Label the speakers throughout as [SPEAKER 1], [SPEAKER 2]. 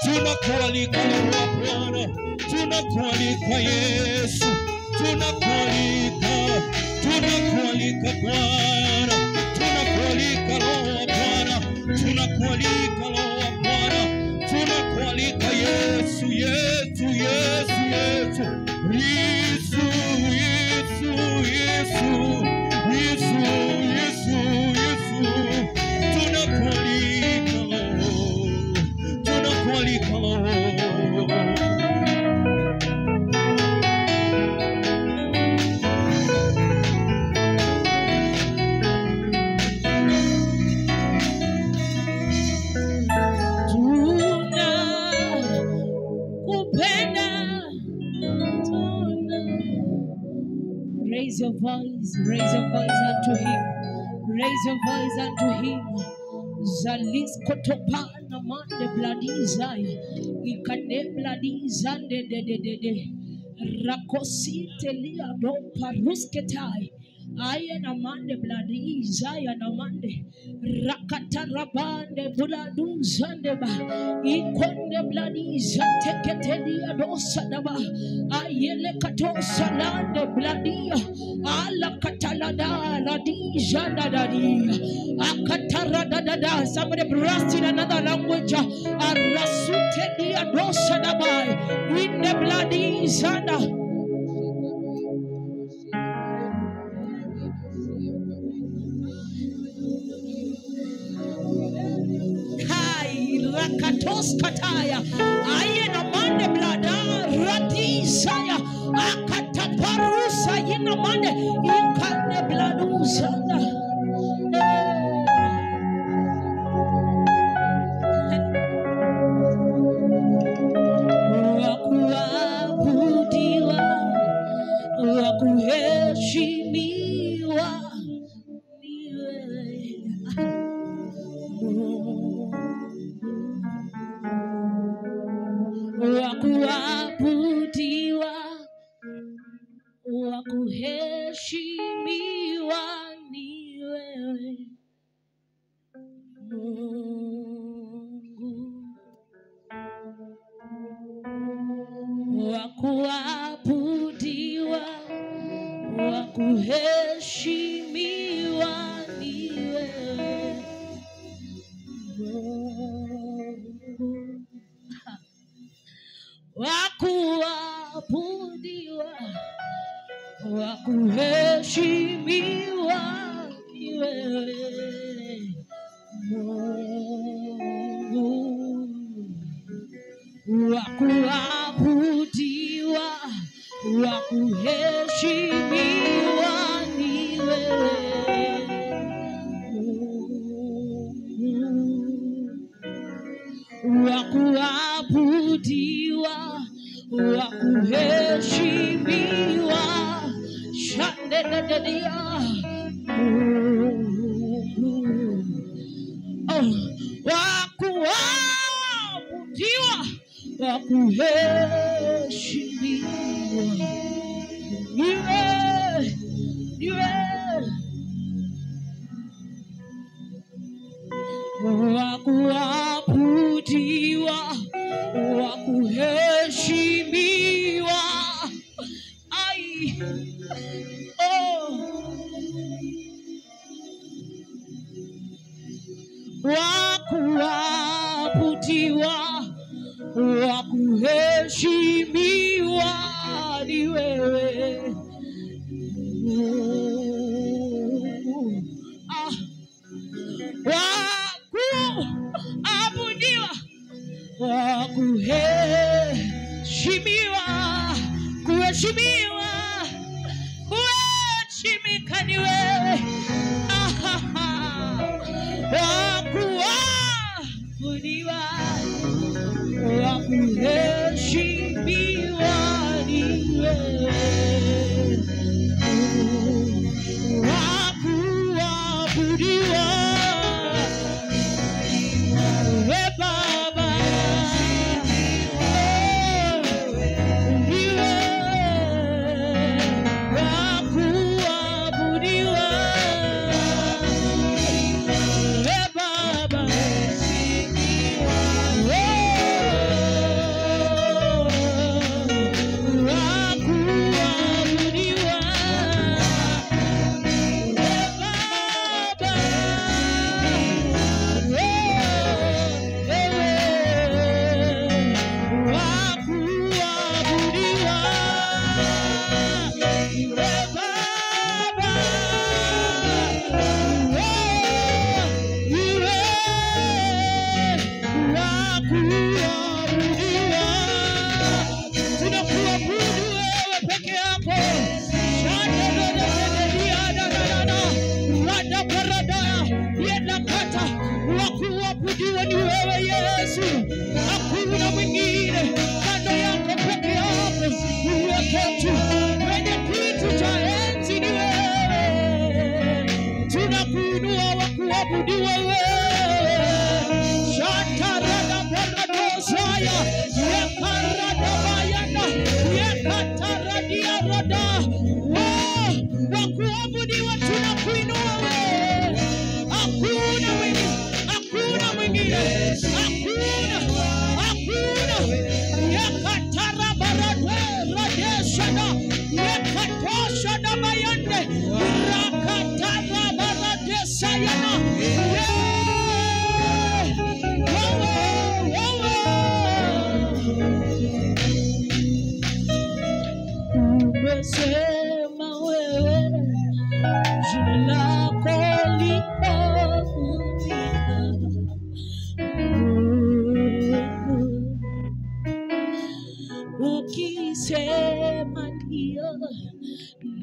[SPEAKER 1] Tunakualika Bwana, tunakualika Yesu, tunakualika Bwana, tunakualika Roho wa Bwana, tunakualika Roho wa Bwana, tunakualika Yesu, Yesu, Yesu, Yesu, Yesu, Yesu.
[SPEAKER 2] Raise your voice unto him. Raise your voice unto him. Zalis kotopana mande bladizaya. Ikane bladizande de. Rakosite lia do parusketai. Aya namande bladizaya namande. Rakatarabande buladuzande ba. Ikonde bladizante ketelia dosadaba. Ayele katosalande bladia. Ala katalada ladijanda dadia. Akatarada. Somebody blast in another language. Arasute dia dosadaba. In the bladizanda. Rakatos kataya ayena mande blada radisaya akataparusa yena mande ikane bladusanda wakuabudiwa wakuheshimiwa wakuabudiwa wakuheshimiwa ni wewe Mungu, wakuabudiwa wakuheshimiwa ni wewe Mungu. Wakuabudiwa wakuheshimiwa ni wewe Mungu, wakuabudiwa wakuheshimiwa ni wewe Mungu, wakuabudiwa wakuheshimiwa shandededia wakuabudiwa wakuheshimiwa niwe wakuabudiwa wakuheshimiwa wakuabudiwa wakuheshimiwa ni wewe wakuabudiwa wakuheshimiwa kuheshimiwa kuheshimika ni wewe wakuabudiwa wakuheshimiwa ni wewe wakuabudiwa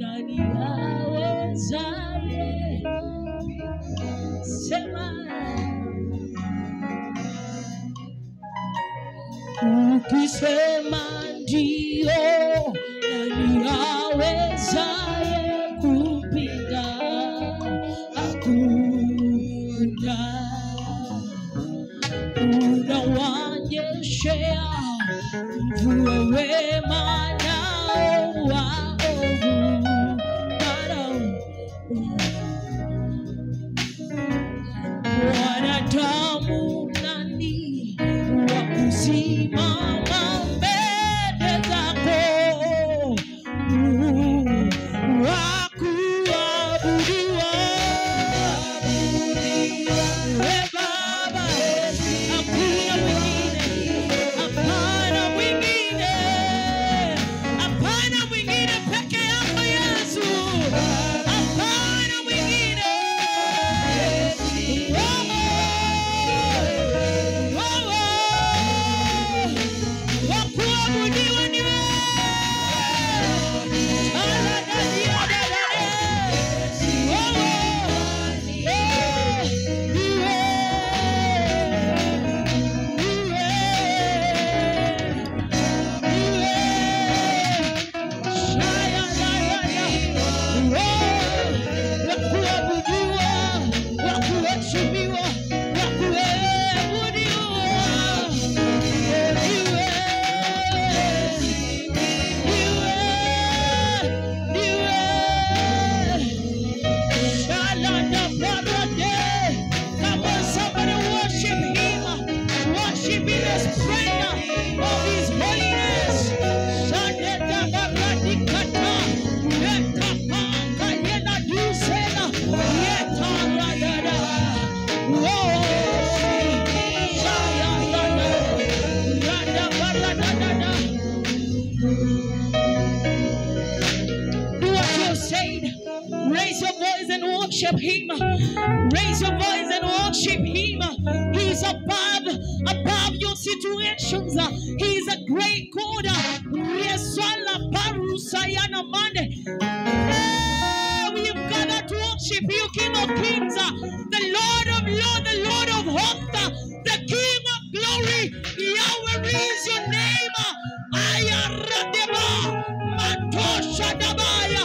[SPEAKER 2] nani awezaye? Sema. Ukisema ndio, nani awezaye kupinga? Hakuna. Unawanyeshea mvua wema nao waovu. Wanadamu nani wa kusimama mbele zako, wa kuabudiwa? We Baba, hakuna mwingine, hapana mwingine, hapana mwingine peke yako Yesu, hapana mwingine. Wakuabudiwa ni wewe. Raise your voice and worship him. Raise your voice and worship him. He's above your situations. He's a great God. We've gathered to worship you, King of Kings, the Lord of Lords, the Lord of Hosts, the King of Glory. Yahweh is your name. Ayaradeba Matosha Dabaya.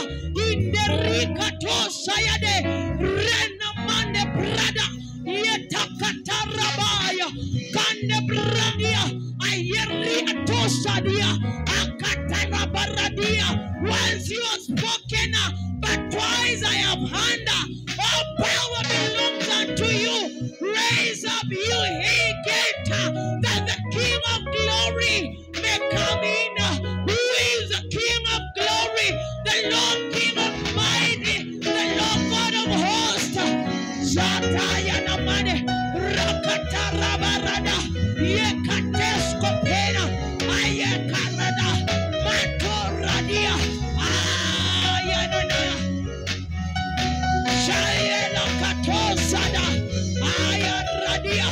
[SPEAKER 2] Sayade Rena Mande Brada Yetakatarabaya Kande Bradia Ayeri Atosadia Akatarabaradia. Once you have spoken, but twice I have heard. All power belongs unto you. Raise up, you he gate, that the King of Glory may come in. Who is the King of Glory? The Lord King of Mighty, the Lord God of Hosts. Zataya Namane Rakatarabarada Yekatesko Pena Ayakarada Matoradia Ayanana Shayela Katosada Ayaradia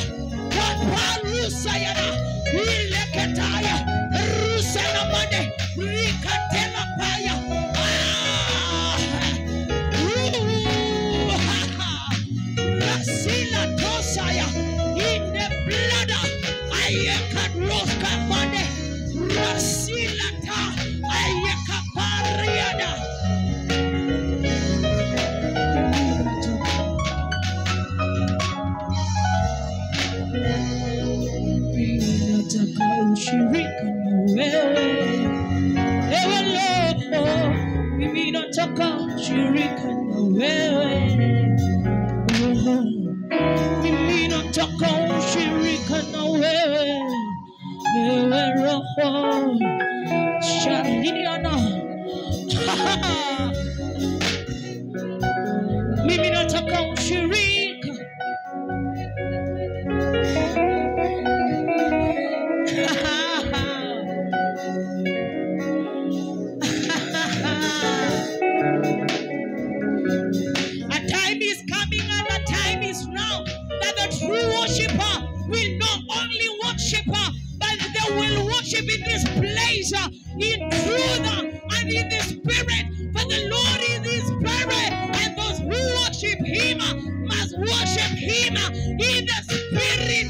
[SPEAKER 2] Kaparusayana Ileketaya Rusana Mane Rikatela Paya. Rasila Tosaya in the blood. Ayeka Roska Mane Rasila Ta Ayeka Pariada. Nataka ushirika na wewe, ewe Roho, mimi nataka ushirika na wewe. Mimi nataka ushirika na wewe, ewe Roho. Shariana. Mimi nataka ushirika. A time is coming and a time is now that the true worshiper will not only worship, but they will worship in this place, in truth and in the spirit. For the Lord in the spirit.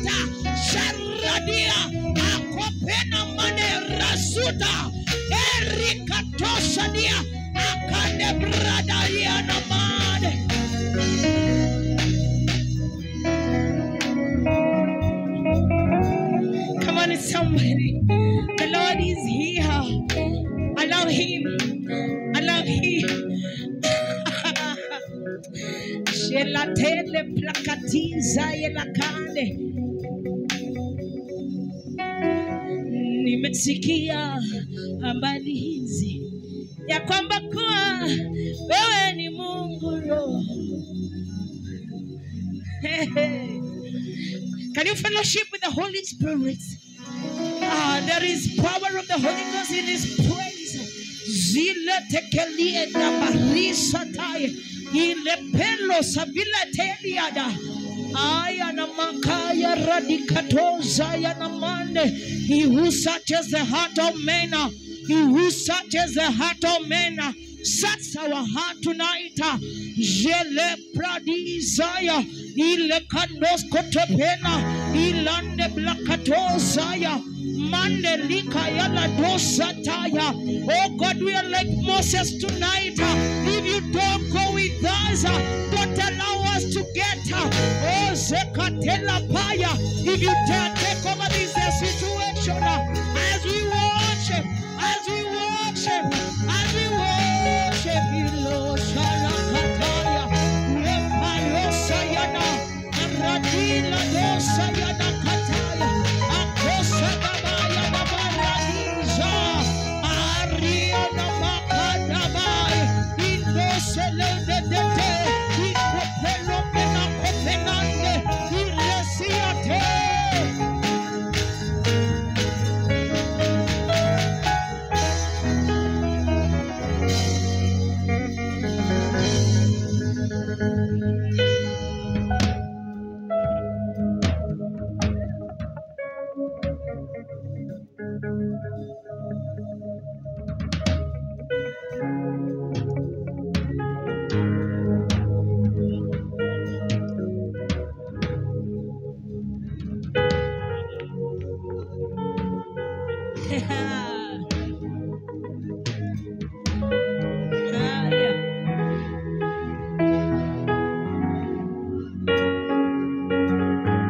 [SPEAKER 2] Sharadia akopena mane rasuta erikatosha dia akande brada yana mane. Come on, somebody. The Lord is here. Allow him. Allow him. Shelatele plakatiza yelakande. Nimesikia habari hizi ya kwamba kwa wewe ni Mungu Roho. Can you fellowship with the Holy Spirit? There is power of the Holy Ghost in His praise. Zile tekelie na barisa taye. Ile pelo sabila teliada. Aya na makaya radikatoza ya na mande. He who searches the heart of men. He who searches the heart of men. Search our heart tonight. Jele pradizaya. Ile kandos kotepena. Ilande blakatozaya. Mande lika yala dosa taya. Oh God, we are like Moses tonight. If you don't go with us, don't allow us to get. Oh Zekatela Paya. If you dare take over this situation, as we worship, as we worship, as we worship you, Lord. Shalakataya. Lepayo sayana. Radila dosa yana kataya. Akosa babaya babaradiza. Ariana makadabai. Indosele de dete. Ikopelo pena kopenande. Ilesiate.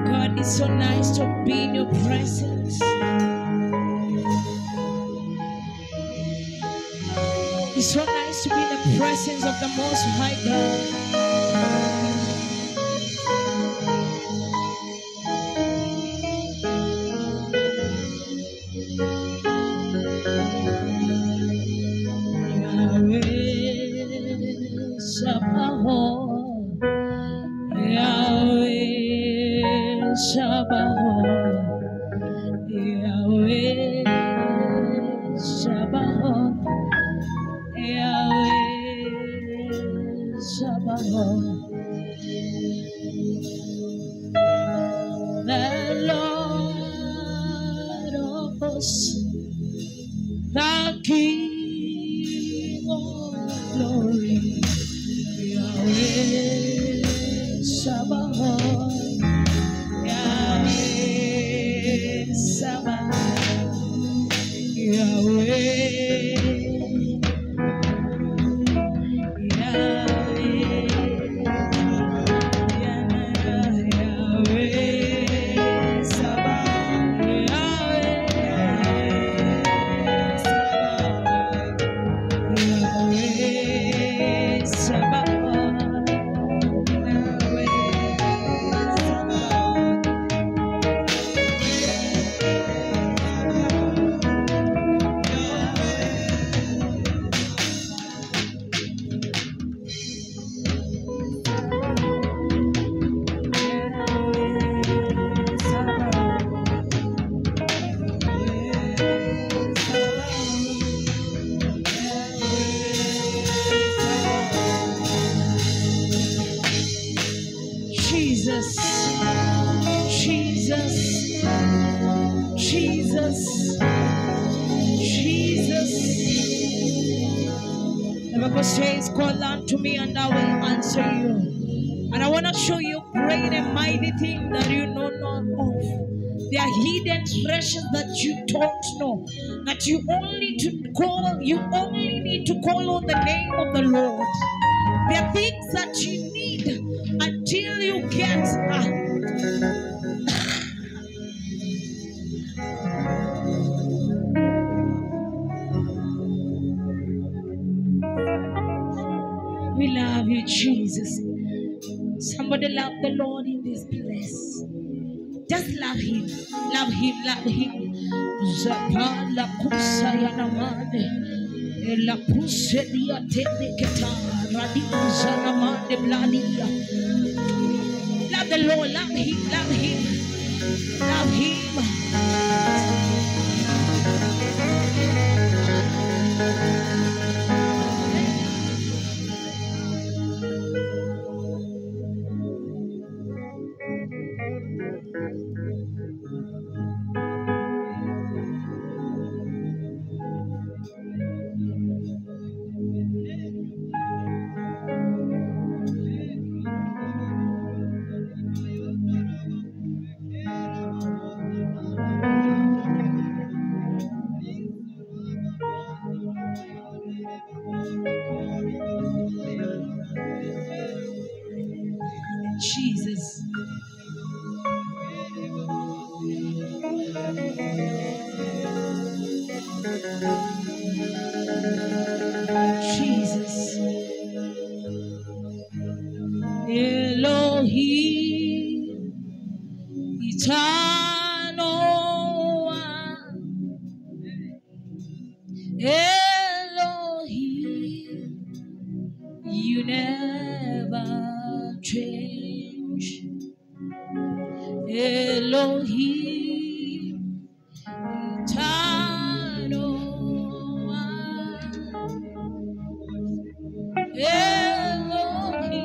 [SPEAKER 2] God, it's so nice to be in your presence. It's so nice to be in the presence of the Most High God. Yahweh Sabaoth, Yahweh Sabaoth, Yahweh Sabaoth, Yahweh Sabaoth. The Lord of hosts, the King of glory, Yahweh Sabaoth, Yahweh Sabaoth, Yahweh. The Bible says, call unto me and I will answer you. And I want to show you great and mighty things that you know not of. There are hidden treasures that you don't know. That you only need to call on the name of the Lord. There are things that you need until you get We love you, Jesus. Somebody love the Lord in this place. Just love him. Love him. Love him. Zapala kusaya namande. La kusedia teketa. Radiza namande bladia. Love the Lord. Love him. Love him. Love him. Jesus. Jesus. Elohim, eternal one. Elohim, you never change. Elohim, eternal one. Elohim,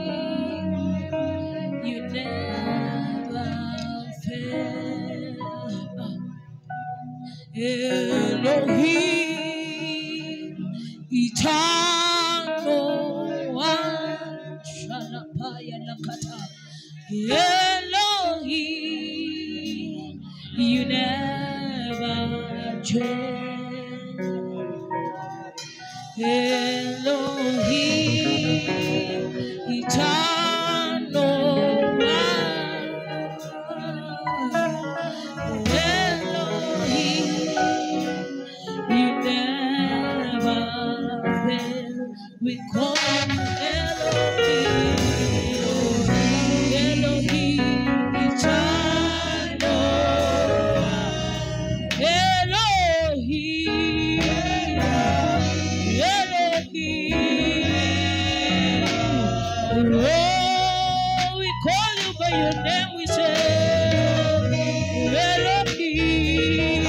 [SPEAKER 2] you never fail. Elohim, eternal one. Shalapaya lakata. Elohim, you never change. Elohim, eternal one. Elohim, you never fail. We call Elohim. Elohim, eternal one. Elohim, Elohim. Oh, we call you by your name. We say Elohim,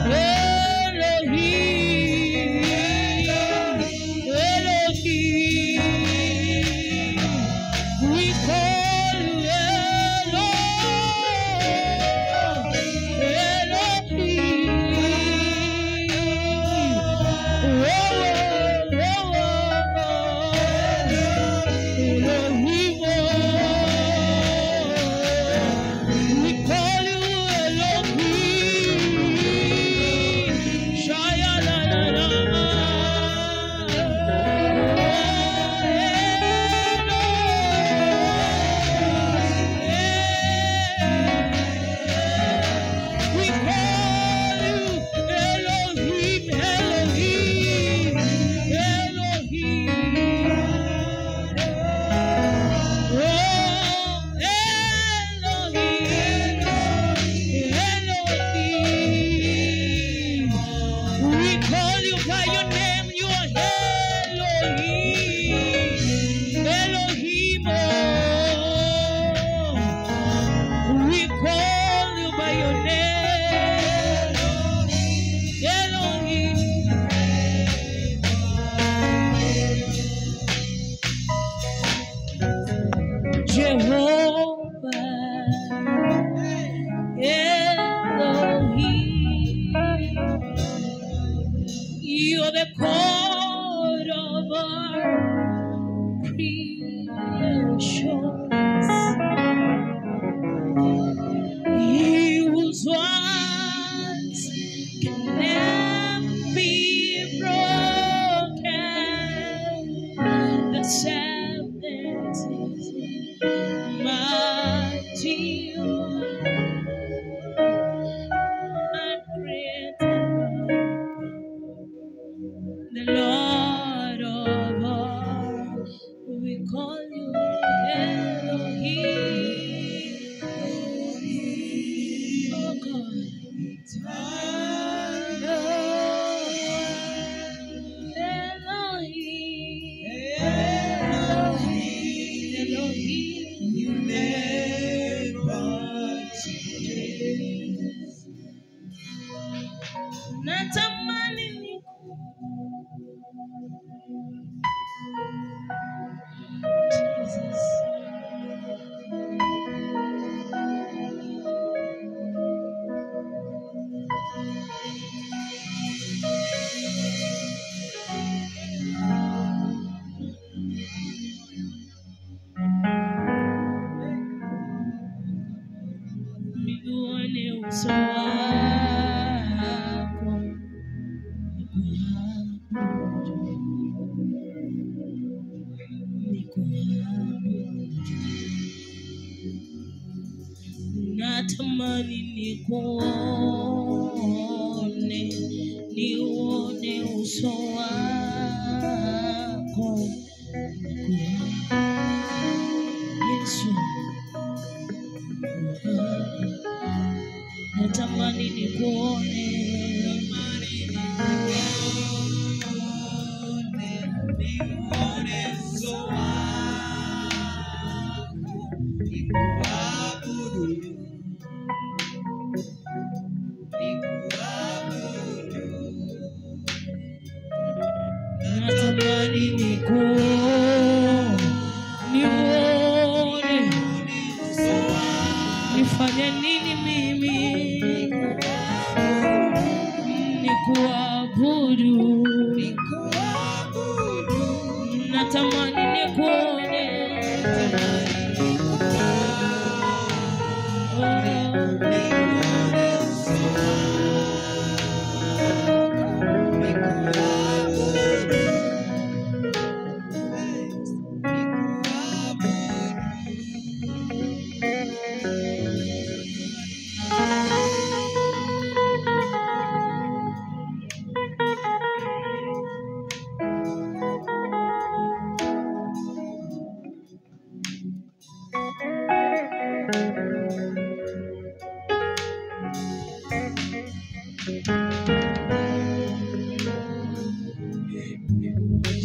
[SPEAKER 2] Elohim, Elohim. We call you by your name. You are Elohim, Elohim. We call you by your name, Elohim. Jehovah, Elohim, you're the God of our natamani nikuone, niuone uso wako Yesu. Natamani nikuone, niuone uso wako, nikuabudu, nikuabudu. Natamani nikuone, niuone uso wako. Nifanye nini mimi? Nikuabudu, nikuabudu. Natamani nikuone,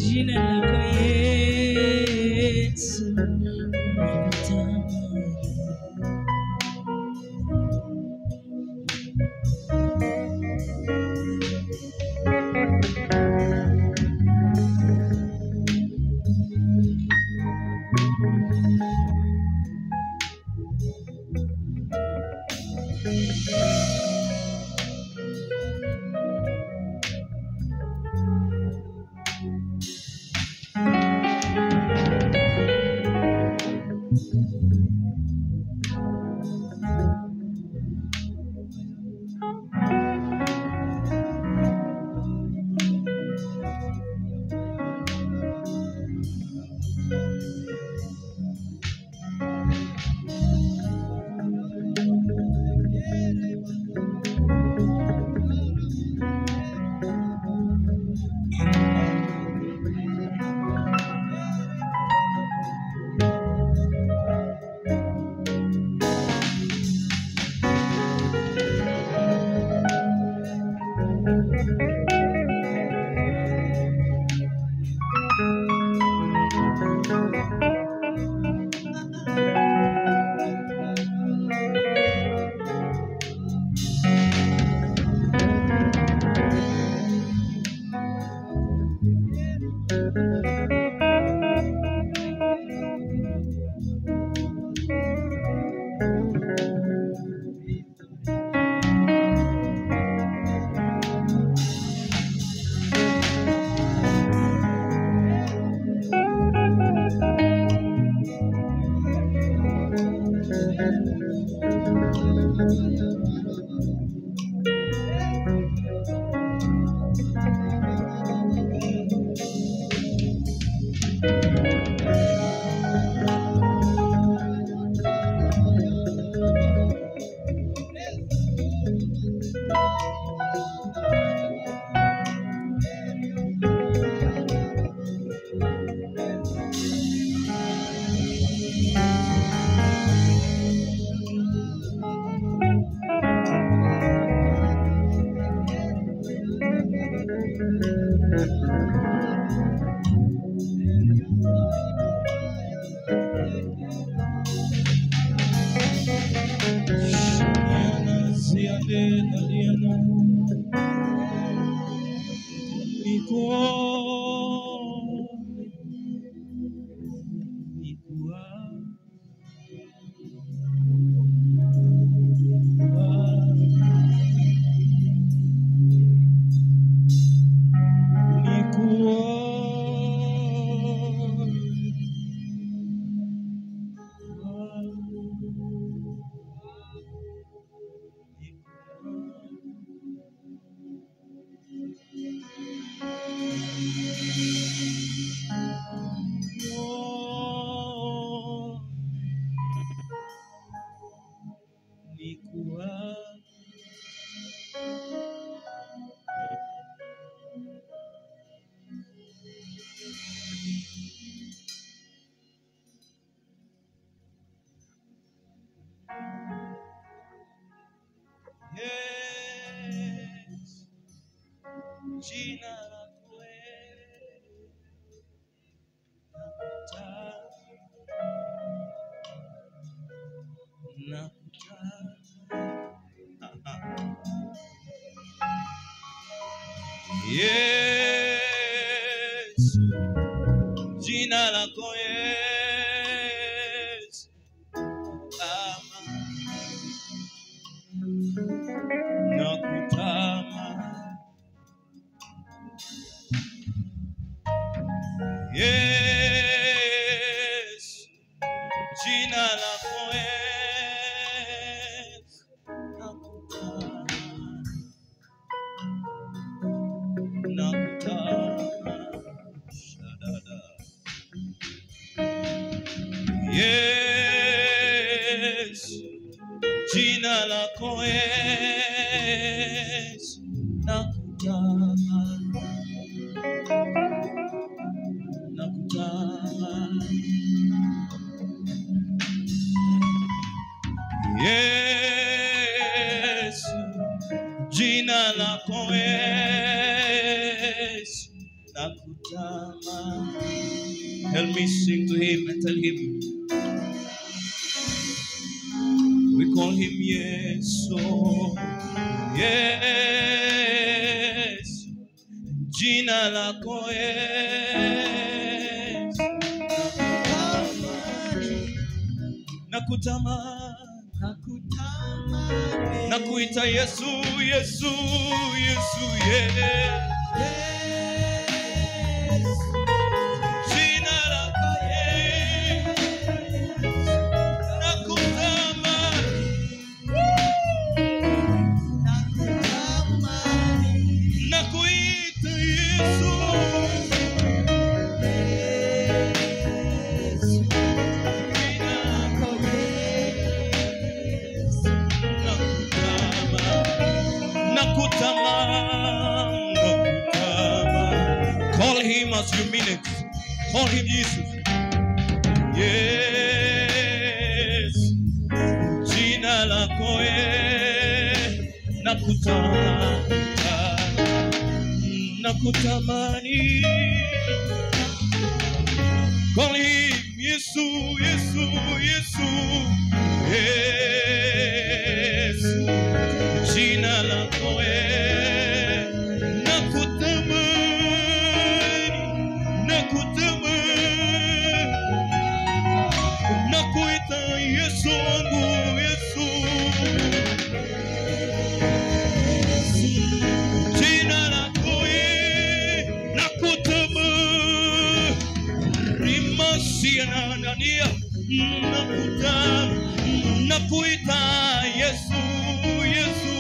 [SPEAKER 2] jina lako Yesu nakutamani.
[SPEAKER 1] jina lako wewe Yes, jina lako Yesu, nakutama. Yes, jina lako Yesu, nakutama. Yes, jina lako Yesu, nakutama, nakutama. Yes, jina lako Yesu, nakutama. Help me sing to him and tell him. We call him yes, oh yes. Jina lako yes, nakutama, nakuita Yesu, Yesu, Yesu, yeah. Call him as you mean it. Call him Jesus. Yes, jina lako nakutamani. Call him Yesu, Yesu, Yesu. Yes, jina lako nakuita Yesu wangu, Yesu. Jina lako nakutama, rimasi anania, nakuita Yesu, Yesu.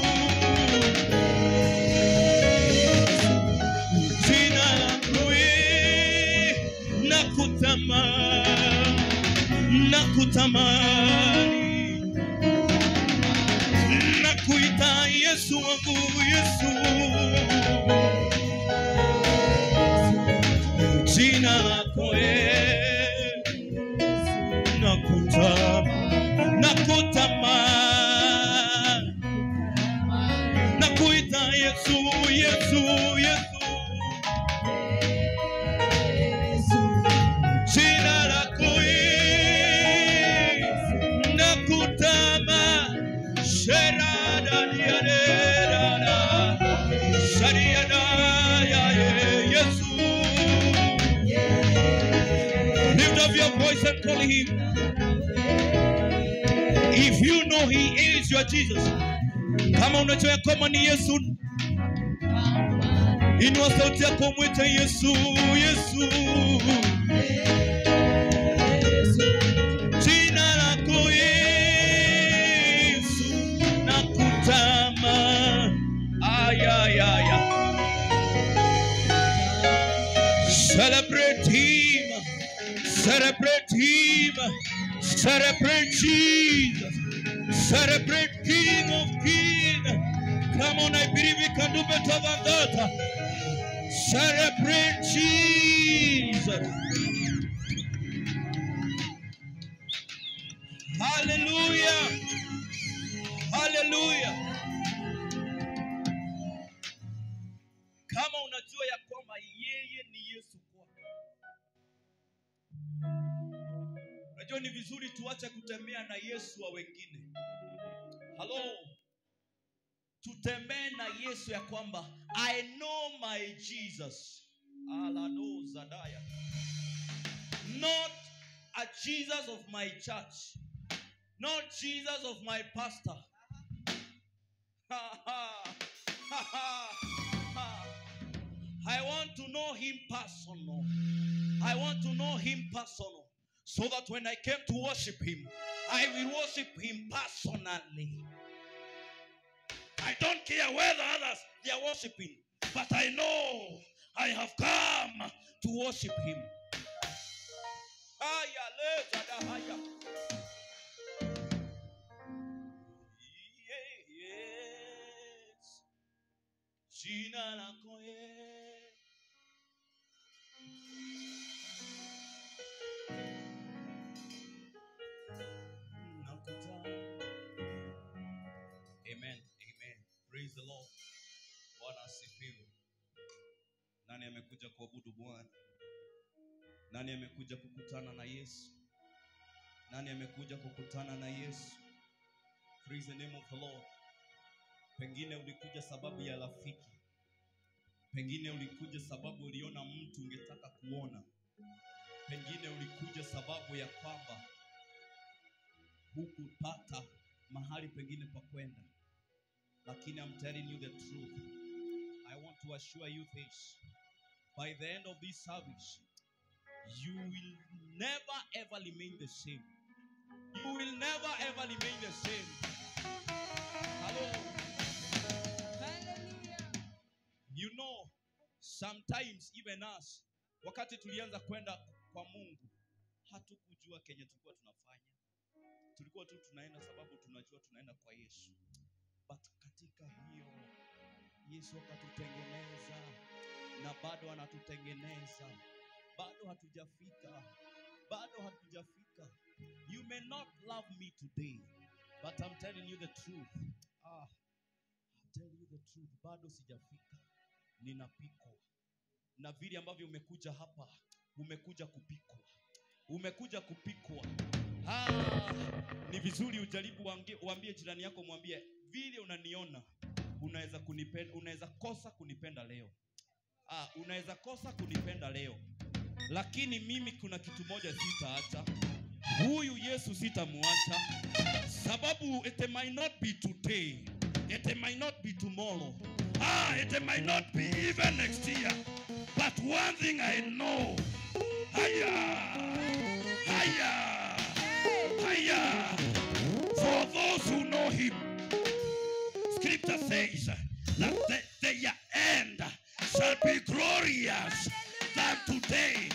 [SPEAKER 1] Jina lako nakutama, nakutamani, nakuita Yesu wangu, Yesu. Jina lako nakutamani, nakuita Yesu, Yesu, Yesu. Lift up your voice and call him. If you know he is your Jesus, kama unajua kama ni Yesu, inua sauti yako mwite Yesu, Yesu. Jina lako Yesu, nakutama. Celebrate him, celebrate him, celebrate Jesus, celebrate King of Kings. Come on, I believe we can do better than that. Celebrate Jesus. Hallelujah, hallelujah. Come on. Unajua ni vizuri tuache kutembea na Yesu wa wengine. Hello. Tutembee na Yesu ya kwamba I know my Jesus. Alado Zadaya. Not a Jesus of my church. Not Jesus of my pastor. I want to know him personal. I want to know him personal. So that when I came to worship him, I will worship him personally. I don't care whether others they are worshiping, but I know I have come to worship him. Yes. Jina lako Amen. Amen. Praise the Lord. Bwana asifiwe. Nani amekuja kuabudu Bwana? Nani amekuja kukutana na Yesu? Nani amekuja kukutana na Yesu? Praise the name of the Lord. Pengine ulikuja sababu ya rafiki. Pengine ulikuja sababu uliona mtu ungetaka kuona. Pengine ulikuja sababu ya kwamba hukupata mahali pengine pa kwenda. Lakini I'm telling you the truth. I want to assure you this. By the end of this service, you will never ever remain the same. You will never ever remain the same. Hello. Hallelujah. You know, sometimes even us, wakati tulianza kwenda kwa Mungu, hatukujua kenye tulikuwa tunafanya. Tulikuwa tu tunaenda sababu tunajua tunaenda kwa Yesu. But katika hiyo Yesu akatutengeneza na bado anatutengeneza. Bado hatujafika. Bado hatujafika. You may not love me today, but I'm telling you the truth. I'm telling you the truth. Bado sijafika. Ninapikwa. Na vile ambavyo umekuja hapa, umekuja kupikwa. Umekuja kupikwa. Ni vizuri ujaribu uambie jirani yako, mwambie vile unaniona unaweza kunipenda, unaweza kosa kunipenda leo. Unaweza kosa kunipenda leo. Lakini mimi kuna kitu moja sitaacha. Huyu Yesu sitamuacha. Sababu it might not be today. It might not be tomorrow. It might not be even next year. But one thing I know. For those who know him, Scripture says that their end shall be glorious than today.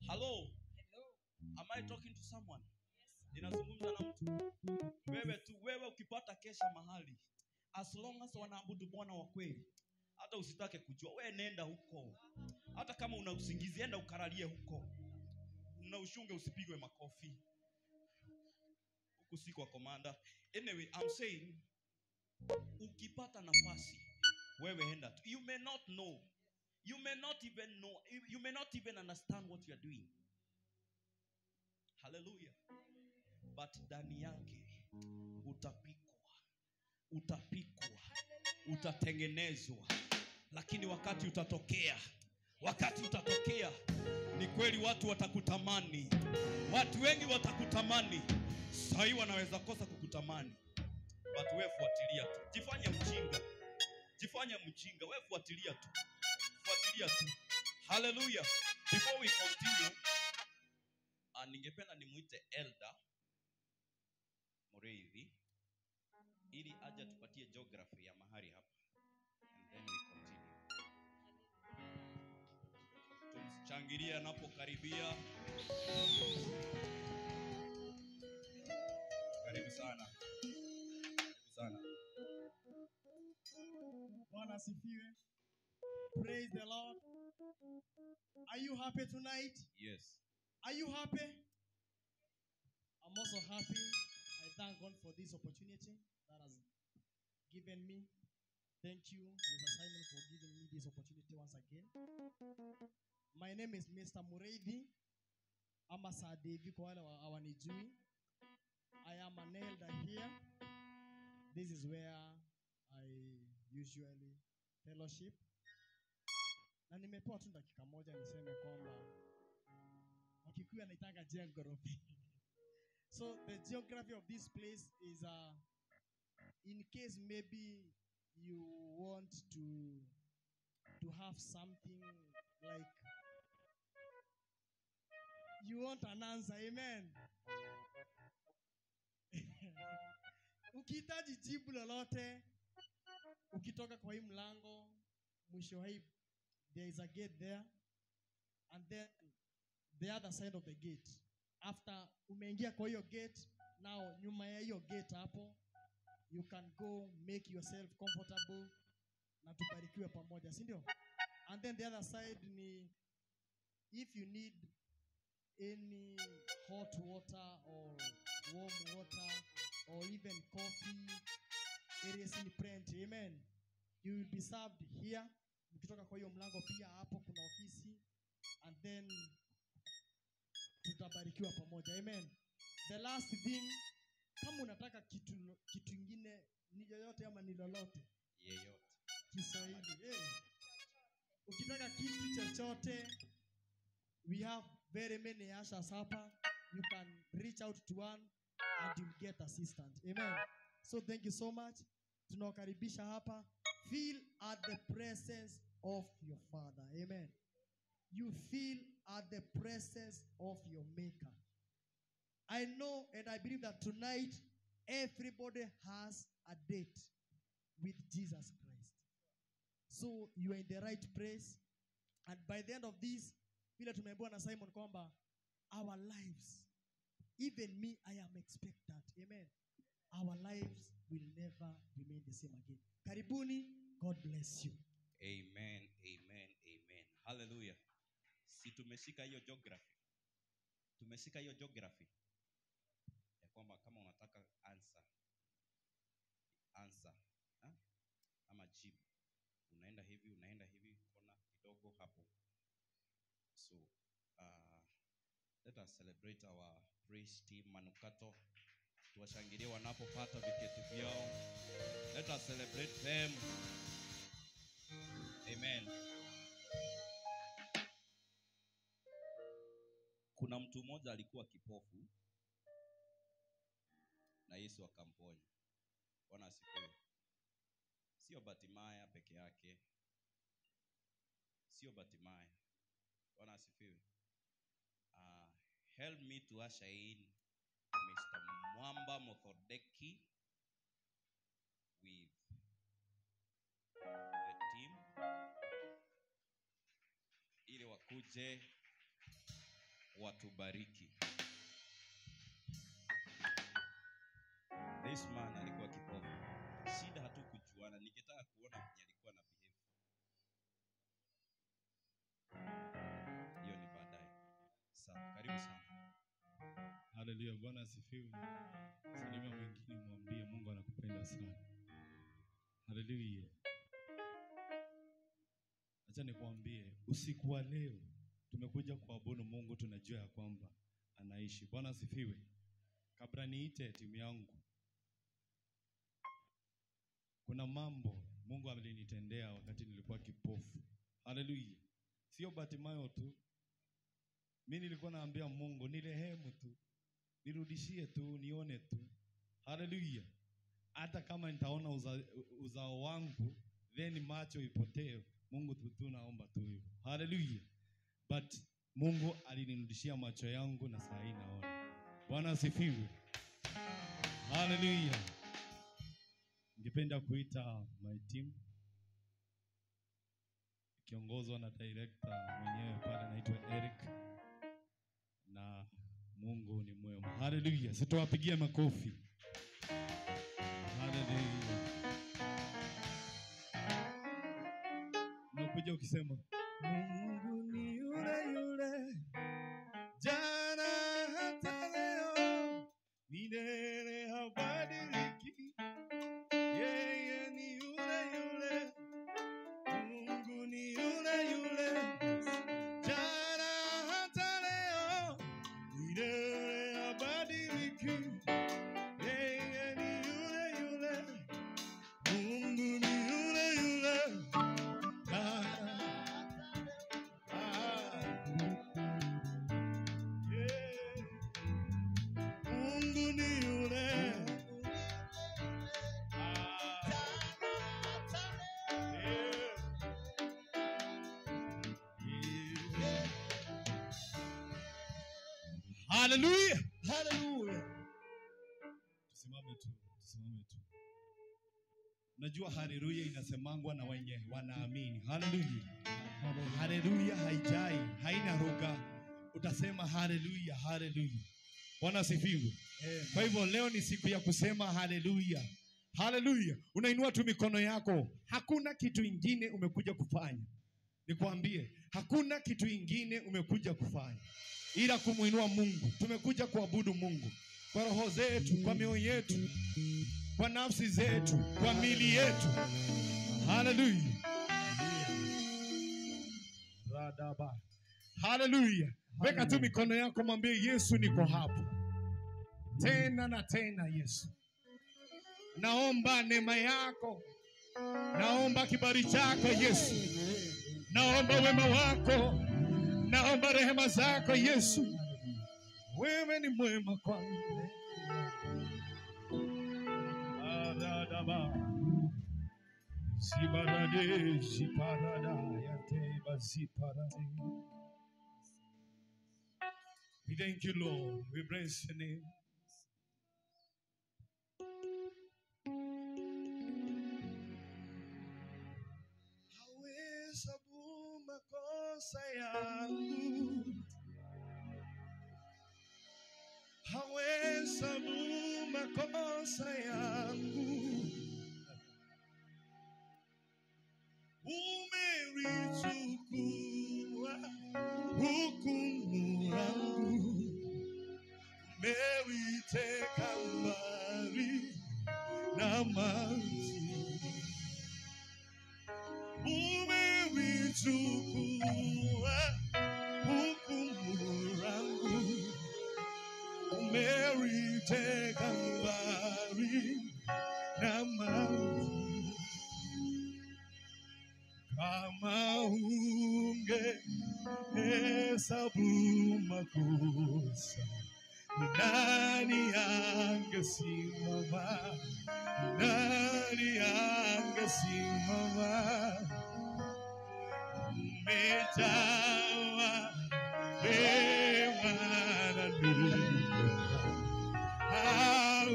[SPEAKER 1] Hello. Am I talking to someone? Ninazungumza na mtu. Wewe ukipata kesha mahali, as long as wanaabudu Bwana wa kweli, hata usitake kujua, wewe nenda huko. Hata kama una usingizi, enda ukaralie huko. Na ushunge usipigwe makofi. Huko si kwa komanda. Anyway, I'm saying, ukipata nafasi, wewe enda tu. You may not know. You may not even know. You may not even understand what you are doing. Hallelujah. But ndani yake utapikwa, utatengenezwa. Lakini wakati utatokea, ni kweli watu watakutamani. Watu wengi watakutamani. Sahi wanaweza kosa kukutamani. But wewe fuatilia tu. Jifanye mjinga, wewe fuatilia tu. Hallelujah. Before we continue, ningependa nimuite Elder Moreithi ili aje tupatie geography ya mahali hapa. And then we continue. Tumshangilie anapokaribia. Karibu sana.
[SPEAKER 3] Bwana asifiwe. Praise the Lord. Are you happy tonight?
[SPEAKER 1] Yes.
[SPEAKER 3] Are you happy? I'm also happy. I thank God for this opportunity that has given me. Thank you, Mr. Simon, for giving me this opportunity once again. My name is Mr. Mureithi. I'm a Sadevi kwa wale hawanijui. I am an elder here. This is where I usually fellowship. Na nimepewa tu dakika moja niseme kwamba Wakikuyu anaitanga geography. So the geography of this place is in case maybe you want to have something like you want an answer, amen. Ukihitaji jibu lolote, ukitoka kwa hii mlango, mwisho hii there is a gate there, and then the other side of the gate. After umeingia kwa hiyo gate, now nyuma ya hiyo gate hapo, you can go make yourself comfortable na tubarikiwe pamoja, si ndio? And then the other side ni if you need any hot water or warm water or even coffee, it is in print, amen. You will be served here. Mkitoka kwa hiyo mlango pia hapo kuna ofisi, and then tutabarikiwa pamoja, amen. The last thing, kama unataka kitu kingine ni yoyote ama ni lolote
[SPEAKER 1] Yeyote.
[SPEAKER 3] Kiswahili, ukitaka kitu chochote, we have very many ushers hapa. You can reach out to one and you'll get assistance, amen. So thank you so much. Tunawakaribisha hapa. Feel at the presence of your Father, amen. You feel at the presence of your Maker. I know and I believe that tonight everybody has a date with Jesus Christ. So you are in the right place, and by the end of this, vile tumeambiwa na Simon kwamba our lives, even me, I am expectant, amen. Our lives will never remain the same again. Karibuni, God bless you.
[SPEAKER 1] Amen, amen, amen. Hallelujah. Si tumeshika hiyo geography. Tumeshika hiyo geography. Ya kwamba kama unataka answer. Ama jibu. Unaenda hivi, kona kidogo hapo. So, let us celebrate our praise team Manukato. Tuwashangilie wanapopata viketi vyao. Let us celebrate them. Amen. Kuna mtu mmoja alikuwa kipofu na Yesu akamponya. Bwana asifiwe. Sio Batimaya peke yake. Sio Batimaya. Bwana asifiwe. Help me to usher in Mr. Mwamba Mothodeki with the team. Ili wakuje watubariki. This man alikuwa kipofu. Shida hatukujuana. Ningetaka kuona mwenye alikuwa na behave. Hiyo ni baadaye. Sawa, karibu sana.
[SPEAKER 4] Hallelujah, Bwana asifiwe. Salimia mwingine mwambie Mungu anakupenda sana. Hallelujah. Acha nikwambie usiku wa leo tumekuja kuabudu Mungu, tunajua ya kwamba anaishi. Bwana asifiwe. Kabla niite timu yangu, kuna mambo Mungu alinitendea wakati nilikuwa kipofu. Hallelujah. Sio Batimayo tu. Mimi nilikuwa naambia Mungu nirehemu tu. Nirudishie tu, nione tu. Hallelujah. Hata kama nitaona uzao wangu, then macho ipotee, Mungu tu naomba tu hivyo. Hallelujah. But Mungu alinirudishia macho yangu na saa hii naona. Bwana asifiwe. Hallelujah. Ningependa kuita my team kiongozwa na director mwenyewe pale anaitwa Eric, na Mungu ni mwema. Hallelujah. Sitawapigie makofi. Hallelujah. Unakuja ukisema Mungu ni yule jana hata leo milele Hallelujah.
[SPEAKER 3] Hallelujah.
[SPEAKER 4] Tusimame tu. Najua haleluya inasemangwa na wenye wanaamini. Hallelujah. Hallelujah haijai, haina roga. Utasema hallelujah, hallelujah. Bwana asifiwe. Kwa hivyo leo ni siku ya kusema hallelujah. Hallelujah. Unainua tu mikono yako. Hakuna kitu ingine umekuja kufanya. Nikwambie, hakuna kitu ingine umekuja kufanya ila kumuinua Mungu. Tumekuja kuabudu Mungu kwa roho zetu, kwa mioyo yetu, kwa nafsi zetu, kwa mili yetu. Hallelujah. Radaba. Hallelujah. Weka tu mikono yako, mwambie Yesu, niko hapa tena na tena. Yesu, naomba neema yako, naomba kibali chako Yesu, naomba wema wako, naomba rehema zako Yesu. Wewe ni mwema kwangu. Adadaba sibarade siparada yate basiparade. We thank you, Lord. We bless your name. Hawesabu makosa yangu, hawesabu makosa yangu. Umerichukua hukumu yangu, umeriteka mbali na maji. Umerichukua hukumu yangu, umeriteka mbali na maji. Kama ungehesabu makosa, nani angesimama? Nani angesimama? Umejawa wema na neema,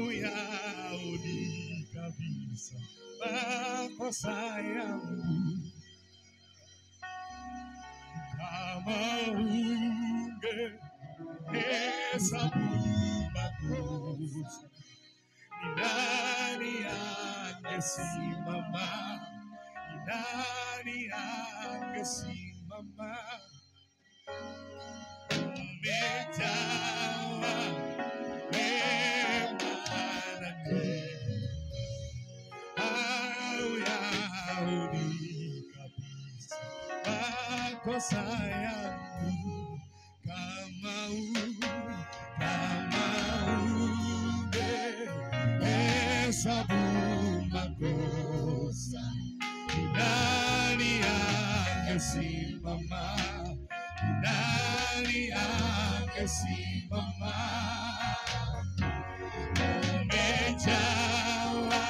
[SPEAKER 4] hauyaoni kabisa makosa yangu. Kama ungehesabu makosa, ni nani angesimama? Ni nani angesimama? Umejawa wema na neema, hauyaoni kabisa makosa yangu. Kama ungehesabu makosa, ni nani angesimama? Ni nani angesimama? Umejawa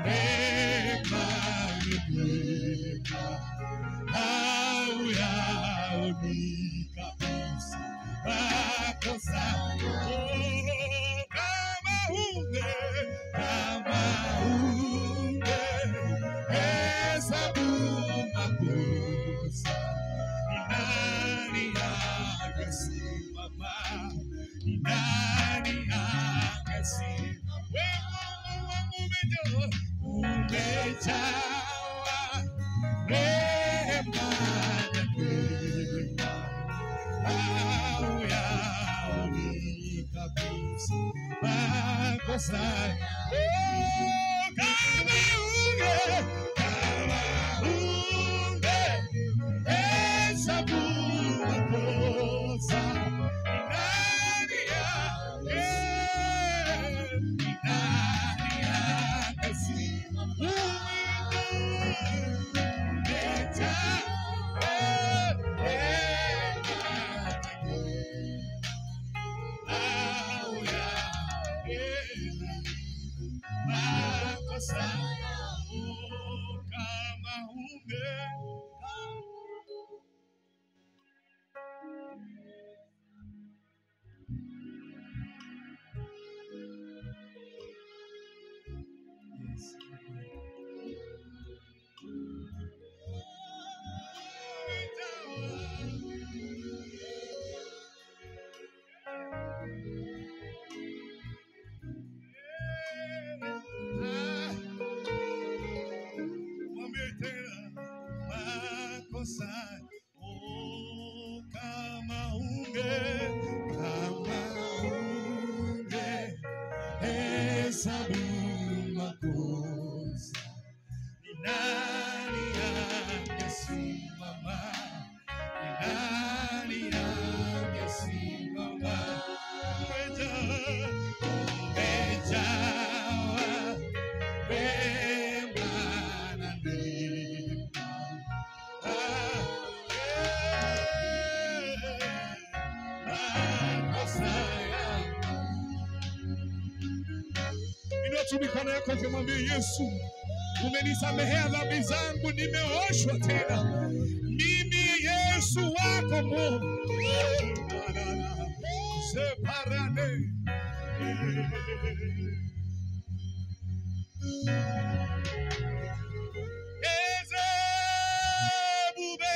[SPEAKER 4] wema na neema, hauyaoni kabisa makosa. Kama ungehesabu makosa, ni nani angesimama? Ni nani angesimama? Umejawa rehema na neema, hauyaoni kabisa makosa. Kama ungehesabu makosa, ni nani angesimama? Umejawa Mwambie tena makosa. Oh, kama hesabu makosa, ni nani angesimama? Ni nani angesimama? Umejawa wema na neema. Makosa yangu. Inua tu mikono yako kumwambia Yesu, umenisamehea dhambi zangu, nimeoshwa tena. Mimi Yesu wako Mungu. Separane. Ezebube,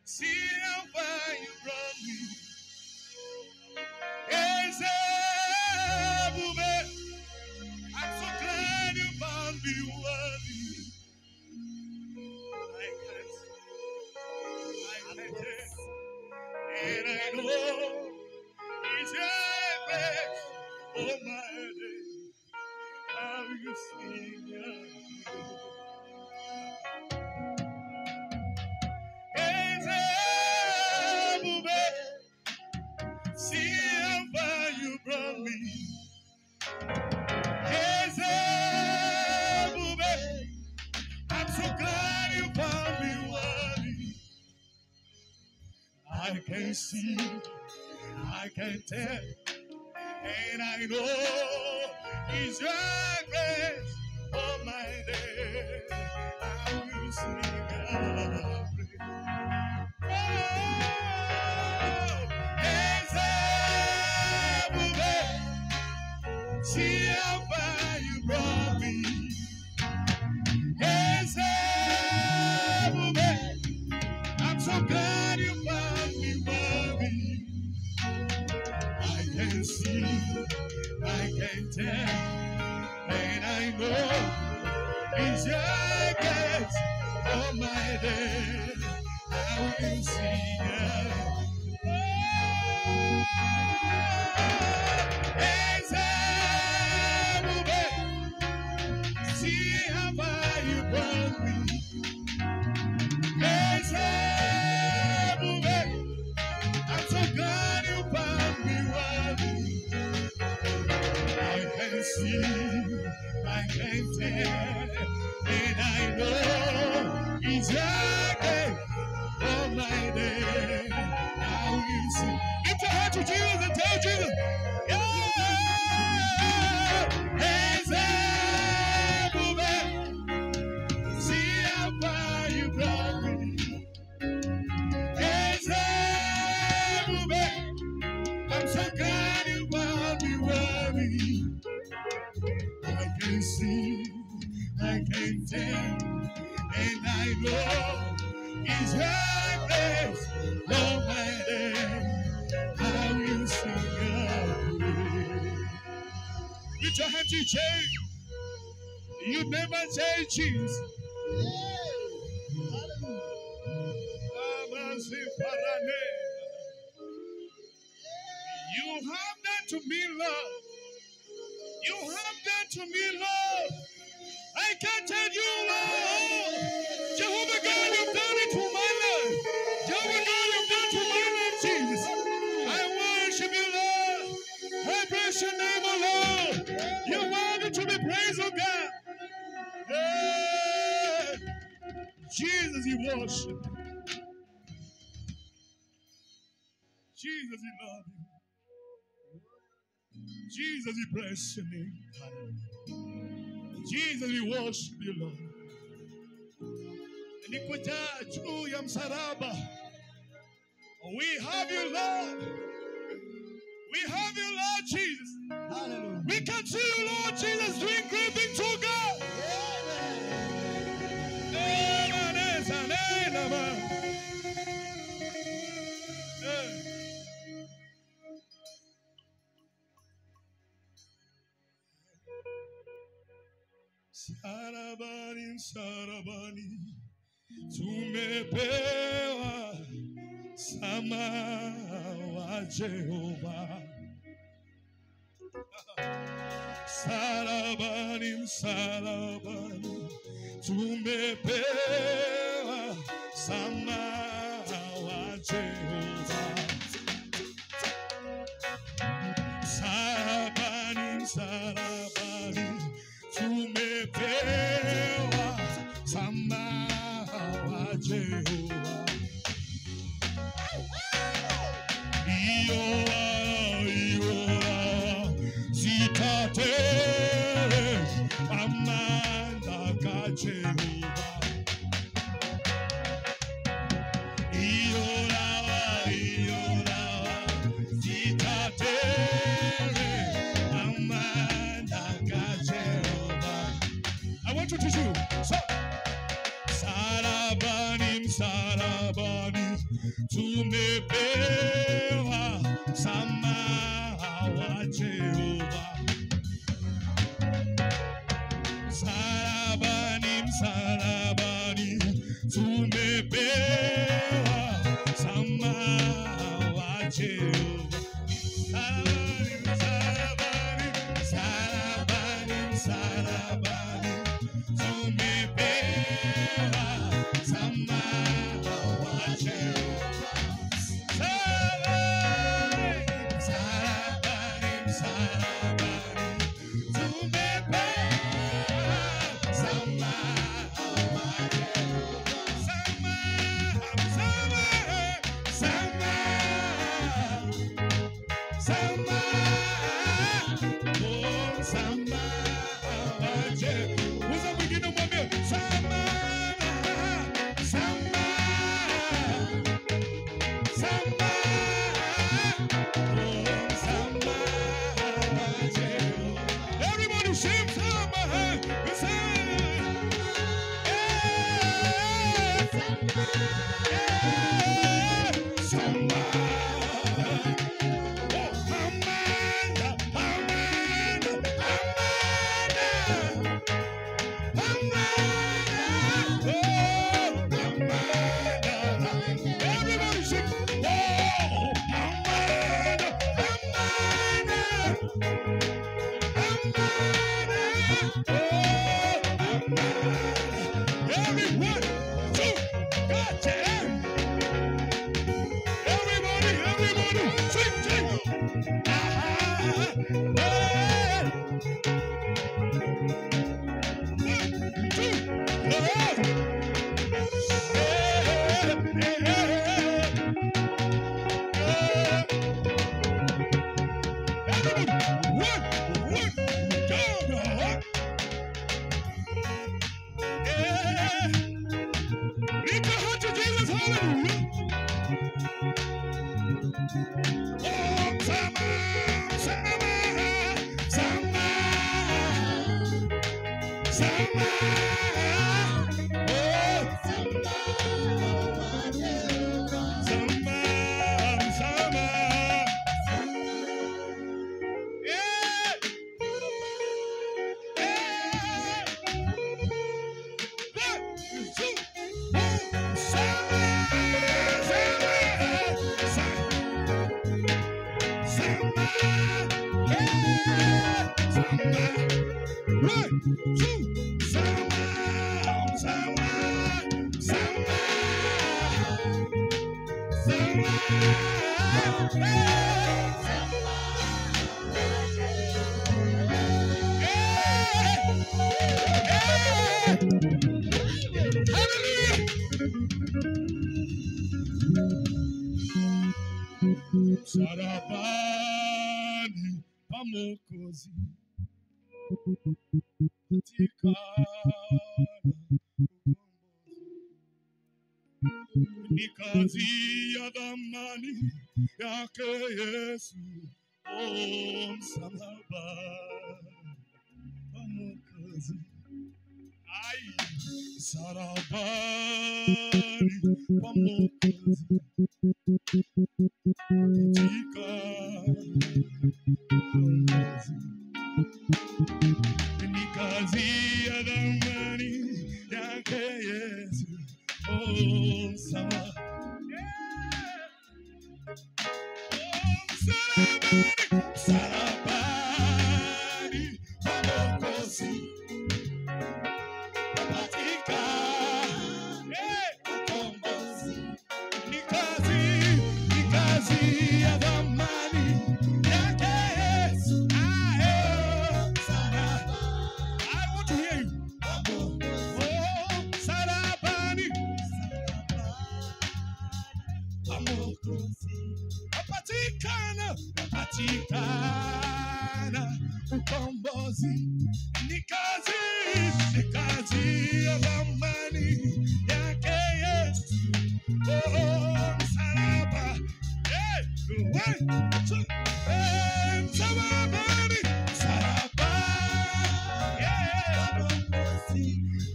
[SPEAKER 4] see how far you brought me. Ezebube, I'm so glad you found me worthy. I can't, and I know it's your grace, oh my day, how you sing your Ezebube, see how far you brought me. Ezebube, I'm so glad you found me worthy. I can see, I can tell, and I know it's your grace, oh my day, I will sing your praise. Oh, Ezebube, see how far you brought me. Ezebube, I'm so glad you found me worthy. I can see, I can tell, and I know it's your grace for my day. I will sing your Ezebube, see how far you brought me. Ezebube, I'm so glad you found me worthy. I can see, I can tell, and I know it's your grace for my day. Now you see. Lift your hand to Jesus and tell Jesus, yeah, Ezebube, see how far you brought me. Ezebube, I'm so glad you found me worthy. I can see, I can tell, and I know it's your grace, Lord, my day. I will sing your praise. Lift your hand to change. You never change, Jesus. You have done to me, Lord. You have done to me, Lord. I can't tell you, Lord. Jehovah God, you've done it to my life. Jehovah God, you've done to my life, Jesus. I worship you, Lord. I bless your name, O Lord. You're worthy to be praised, O God. Hey. Jesus, you worship. Jesus, we love you. Jesus, we bless your name. Jesus, we worship you, Lord. Nikuja juu ya msalaba. We have you, Lord. We have you, Lord Jesus.
[SPEAKER 3] Hallelujah.
[SPEAKER 4] We can see you, Lord Jesus, doing great things to
[SPEAKER 1] Sarabani, sarabani, tumepewa sama wa Jehova. Sarabani, sarabani, tumepewa sama wa Jehova. Sarabani, sarabani, tumepewa sama wa Jehova. Zitate amanda ka Jehova. Zitate amanda ka Jehova. I want you to do so. Sarabani, sarabani, tumepewa sama wa Jehova. Sarabani, sarabani, tumepewa sama wa Jehova. Sarabani, sarabani, sarabani, tumepewa sama wa Jehova. Sarabani, sarabani, tumepewa sama wa Jehova. Sama, oh sama wa Jehova. Uza mwingine mwambie sama, sama, sama, oh sama wa Jehova. Everybody sing sama, sama, sama. Everybody sing. Everyone, two, gotcha. Everybody, sing, sing. Sarabani pamokozi ni kazi ya dhamani yake Yesu, oh msalaba pamokozi. Ai, sarabani pamokozi ni kazi
[SPEAKER 4] kazi ya dhamani yake Yesu. Oh, sawa. Msalabani pa Mwokozi patika ukombozi. Ni kazi ya dhamani yake Yesu. I want to hear you. Msalabani pa Mwokozi patikana ukombozi. Ni kazi ya dhamani yake Yesu. Oh, msalaba. Msalabani.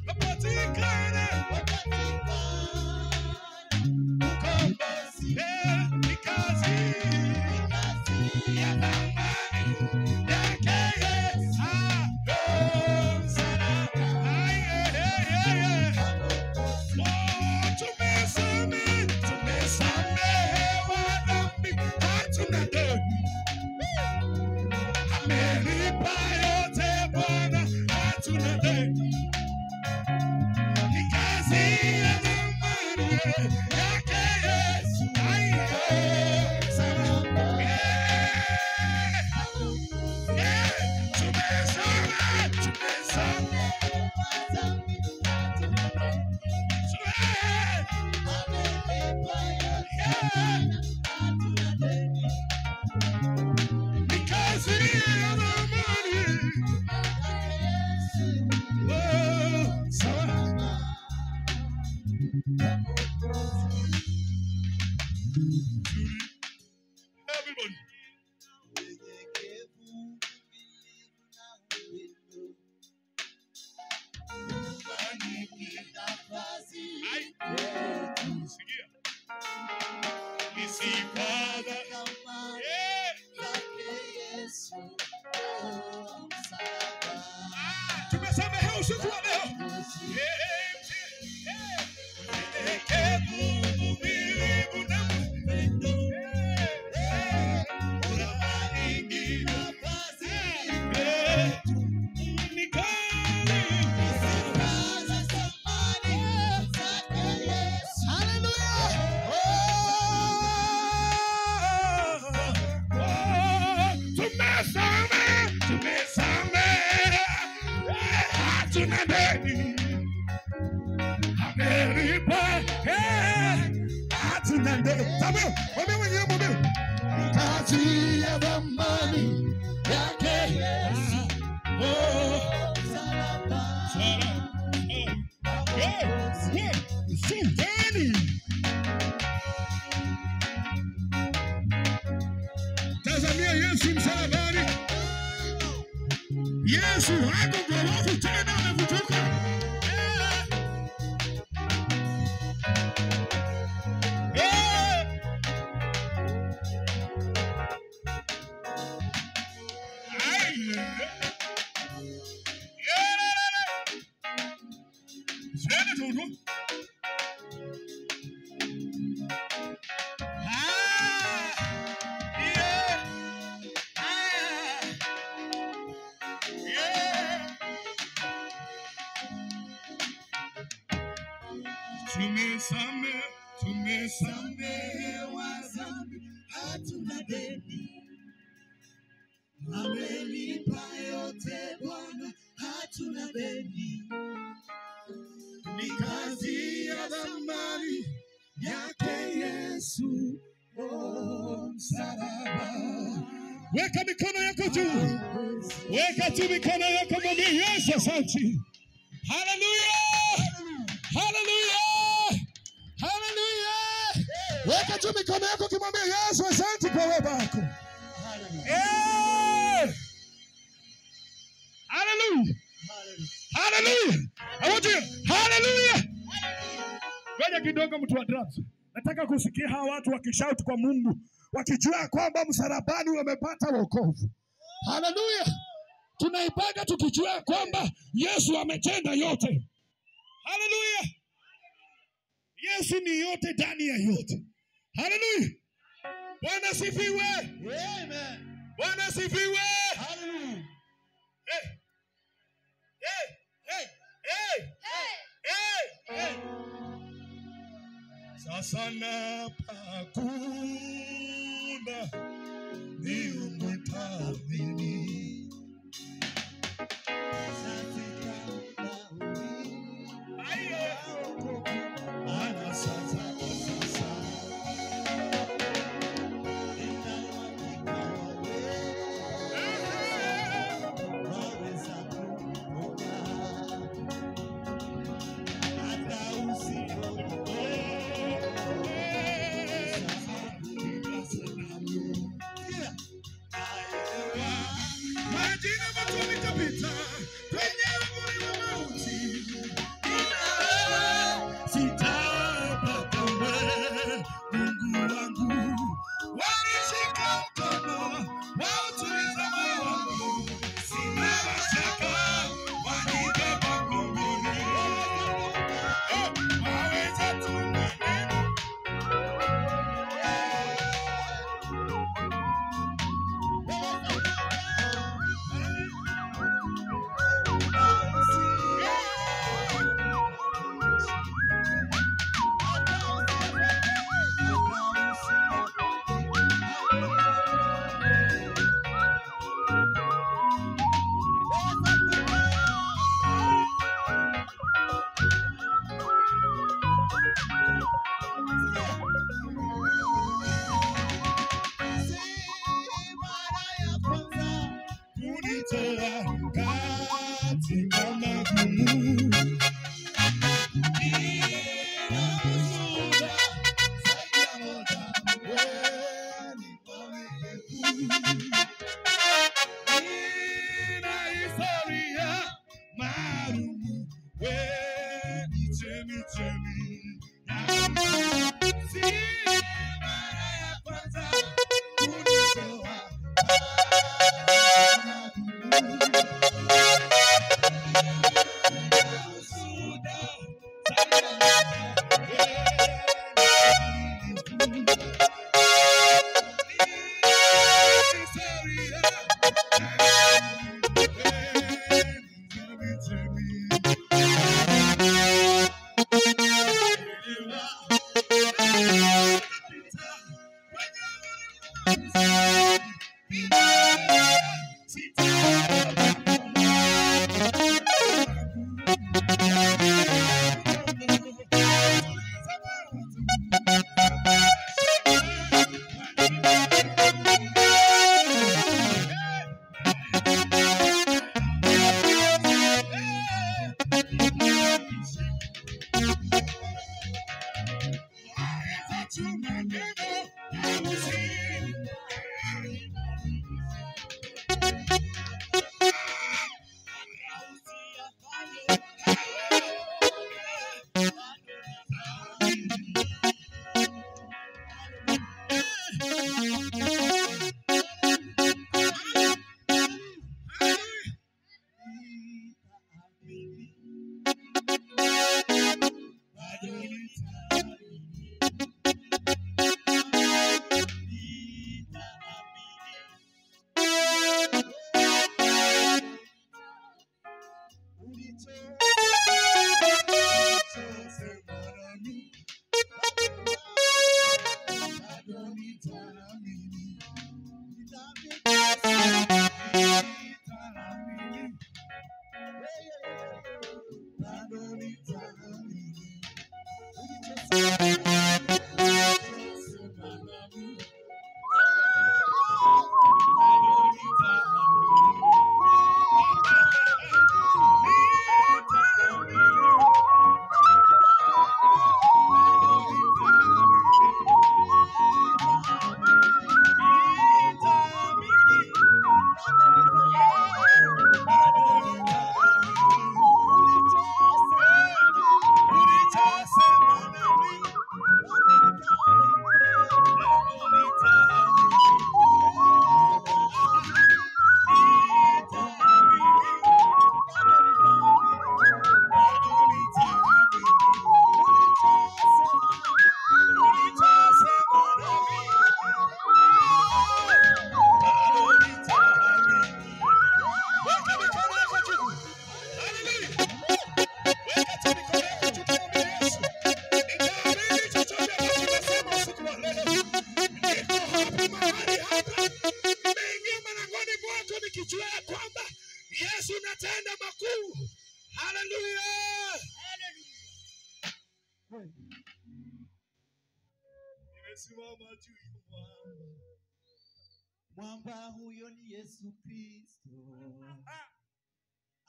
[SPEAKER 4] Patikana ukombozi. Ni kazi ya dhamani yake Yesu. Msalaba. Tumesamehewa dhambi, hatuna deni. Amelipa yote Bwana, hatuna deni. Ni kazi ya dhamani yake Yesu. Msalaba. Everybody. Sikia. Nisipada. Tumesamehewa usiku wa leo. Kazi ya dhamani yake Yesu. Tazamia Yesu msalabani. Yesu hako kwa wafu tena amefufuka. Tumesamehewa dhambi, hatuna deni. Amelipa yote Bwana, hatuna deni. Ni kazi ya dhamani yake Yesu. Oh, msalaba. Weka mikono yako juu. Weka tu mikono yako, mwambie Yesu asante. Hallelujah! Hallelujah! Hallelujah! Weka tu mikono yako kimwambia Yesu asante kwa wema wako. Hallelujah! Hallelujah! I want you. Hallelujah! Ngoja kidogo mtu wa drums. Nataka kusikia hawa watu wakishout kwa Mungu, wakijua kwamba msalabani wamepata wokovu. Hallelujah!
[SPEAKER 1] Tunaibada tukijua kwamba Yesu ametenda yote. Haleluya. Yesu ni yote ndani ya yote. Haleluya. Bwana sifiwe.
[SPEAKER 3] Amen.
[SPEAKER 1] Bwana sifiwe.
[SPEAKER 3] Hallelujah.
[SPEAKER 1] Hey. Hey. Hey. Hey. Hey. Hey. Sasa napakuna miungu tawini.
[SPEAKER 4] Nimesimama juu ya mwamba.
[SPEAKER 5] Mwamba huyo ni Yesu Kristo.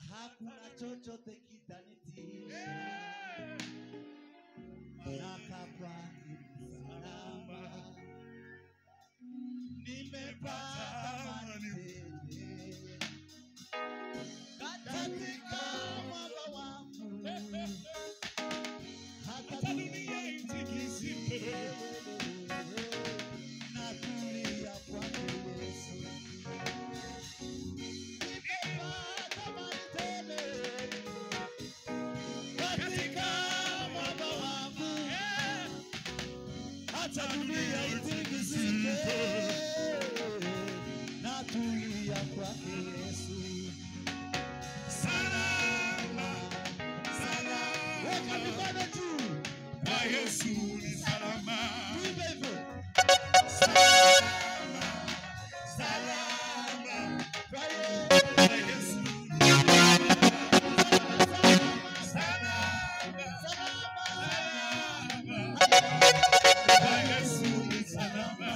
[SPEAKER 5] Hakuna chochote kitanitisha. Nakafa salama. Nimepata amani tele. Katika mwamba wangu. Hata dunia itikisike. Natulia kwake Yesu. Nimepata amani tele. Katika mwamba wangu. Hata dunia itikisike. Natulia kwake Yesu. Salama, salama. Weka mikono juu.
[SPEAKER 4] Kwa Yesu ni salama.
[SPEAKER 5] Tuimbe hivyo.
[SPEAKER 4] Salama, salama.
[SPEAKER 5] Kwa Yesu.
[SPEAKER 4] Kwa Yesu ni salama. Salama, salama. Kwa Yesu ni salama.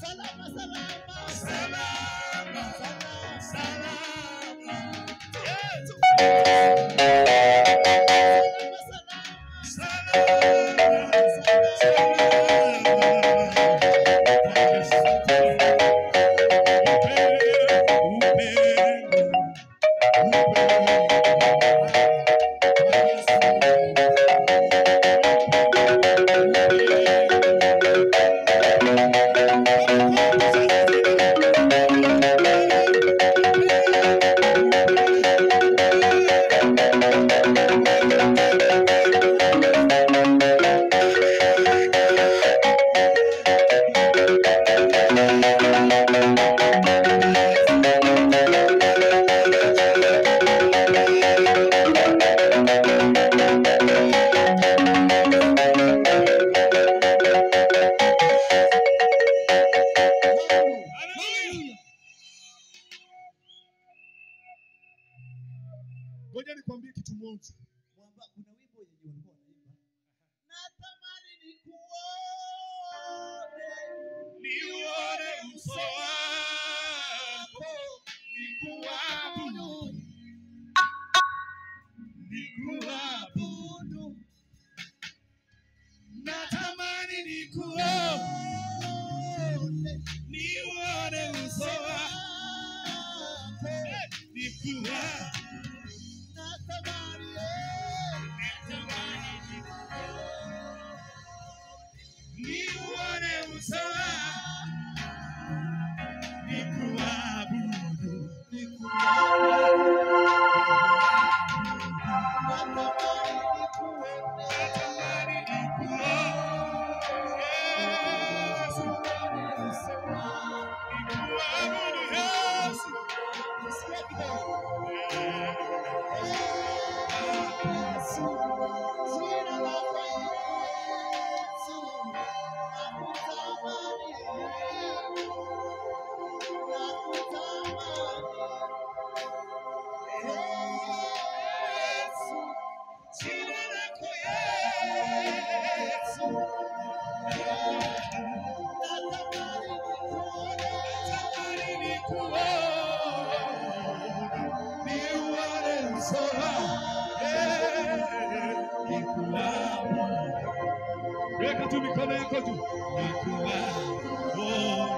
[SPEAKER 5] Salama, salama.
[SPEAKER 4] Salama, salama. Yesu. Ngoja nikwambie kitu moja.
[SPEAKER 5] Mwamba, kuna wimbo yenye walikuwa wanaimba. Natamani nikuone.
[SPEAKER 4] Niuone uso wako, nikuabudu, nikuabudu. Natamani nikuone, niuone uso wako, nikuabudu.
[SPEAKER 5] Natamani
[SPEAKER 4] Niuone uso wako, nikuabudu, natamani nikuone, Yesu, nikuabudu Yesu. Jina lako Yesu. Natamani nikuone, niuone uso wako, nikuabudu. Weka tu mikono yako juu. Nikuabudu.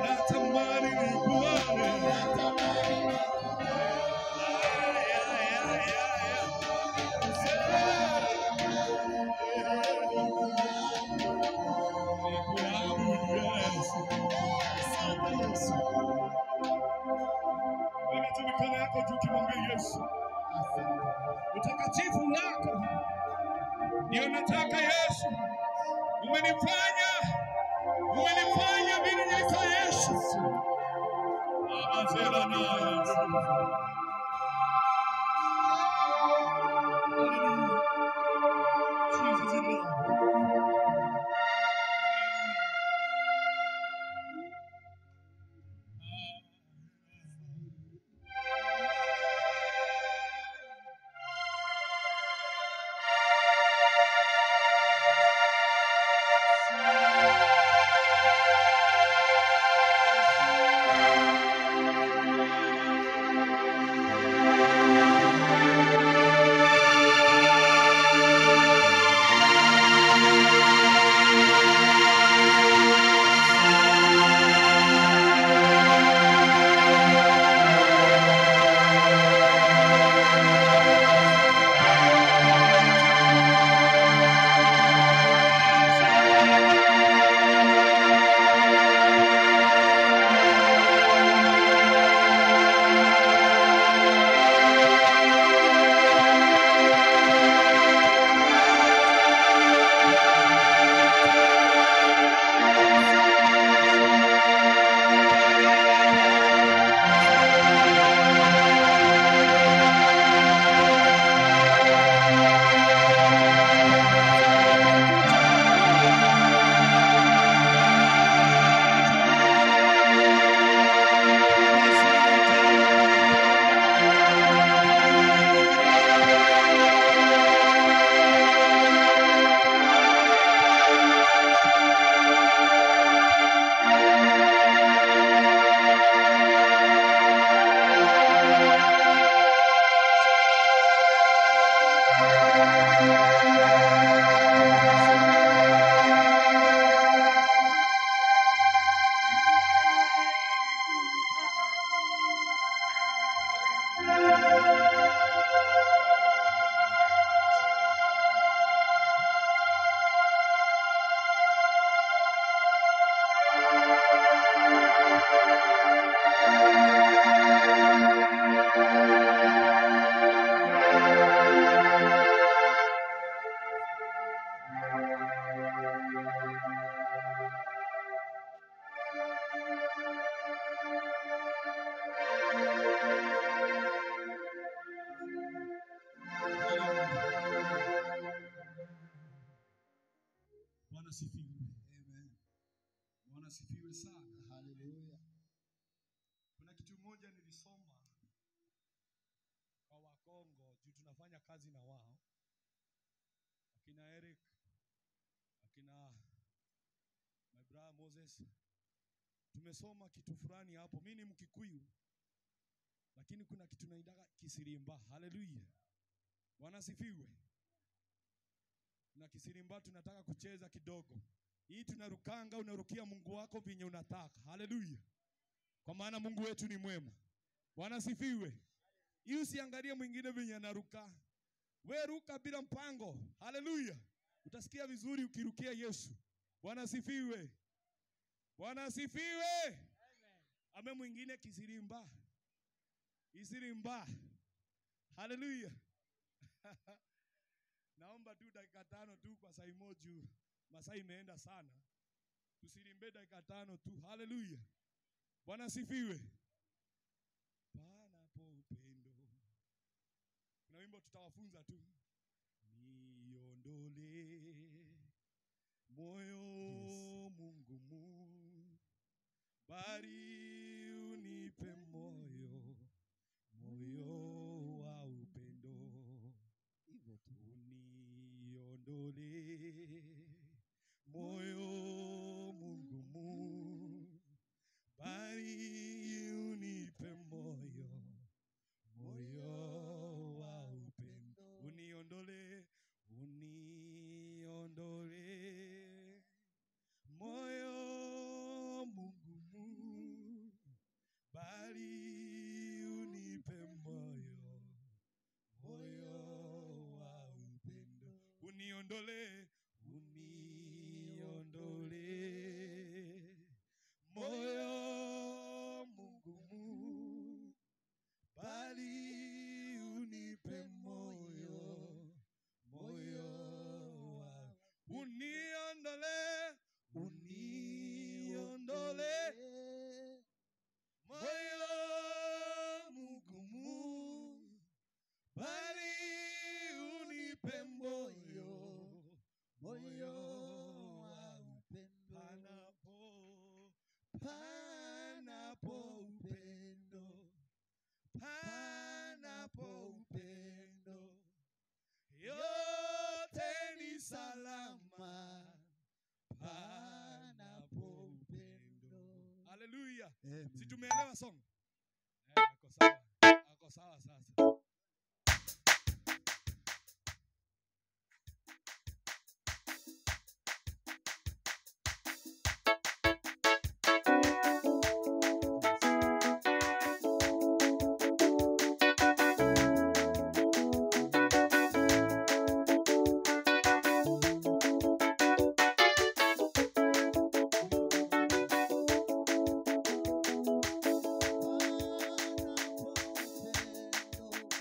[SPEAKER 4] Natamani nikuone. Weka tu mikono yako juu kimwambia Yesu. Utakatifu wako ndio nataka Yesu. Umenifanya vile nilivyo Yesu. Abazela na Yesu. Hallelujah. Jesus in love. Bwana sifiwe. Amen. Bwana sifiwe sana.
[SPEAKER 5] Hallelujah.
[SPEAKER 4] Kuna kitu moja nilisoma kwa Wakongo juu tunafanya kazi na wao. Akina Eric, akina my brother Moses. Tumesoma kitu fulani hapo. Mimi ni Mkikuyu. Lakini kuna kitu naitaka kisirimba. Hallelujah. Bwana sifiwe. Na kisirimba tunataka kucheza kidogo. Hii tunarukanga, unarukia Mungu wako vinye unataka. Hallelujah. Kwa maana Mungu wetu ni mwema. Bwana sifiwe. Hii usiangalie mwingine vinye anaruka. We ruka bila mpango. Hallelujah. Utasikia vizuri ukirukia Yesu. Bwana sifiwe. Bwana sifiwe. Amen. Ame mwingine kisirimba. Isirimba. Hallelujah. Naomba tu dakika 5 tu kwa saa moja. Masaa imeenda sana. Tusirimbe dakika 5 tu. Hallelujah. Bwana sifiwe. Panapo upendo. Kuna wimbo tutawafunza tu. Niondole moyo Mungu mu. Bari unipe moyo. Moyo wa upendo.
[SPEAKER 5] Hivyo tu.
[SPEAKER 4] Uniondole moyo Mungu mu. Bari unipe moyo. Moyo wa upendo. Uniondole. Uniondole moyo Mungu mu. Bari unipe moyo. Moyo wa upendo. Uniondole. Uniondole moyo Mungu mu. Bali unipe moyo. Moyo wa uniondole. Uniondole moyo Mungu mu. Bali unipe moyo.
[SPEAKER 5] Moyo wa upendo.
[SPEAKER 4] Panapo upendo. Panapo upendo. Yote ni salama. Panapo upendo. Hallelujah.
[SPEAKER 5] Amen.
[SPEAKER 4] Si tumeelewa song? Ako sawa. Ako sawa sasa.
[SPEAKER 5] Panapo upendo.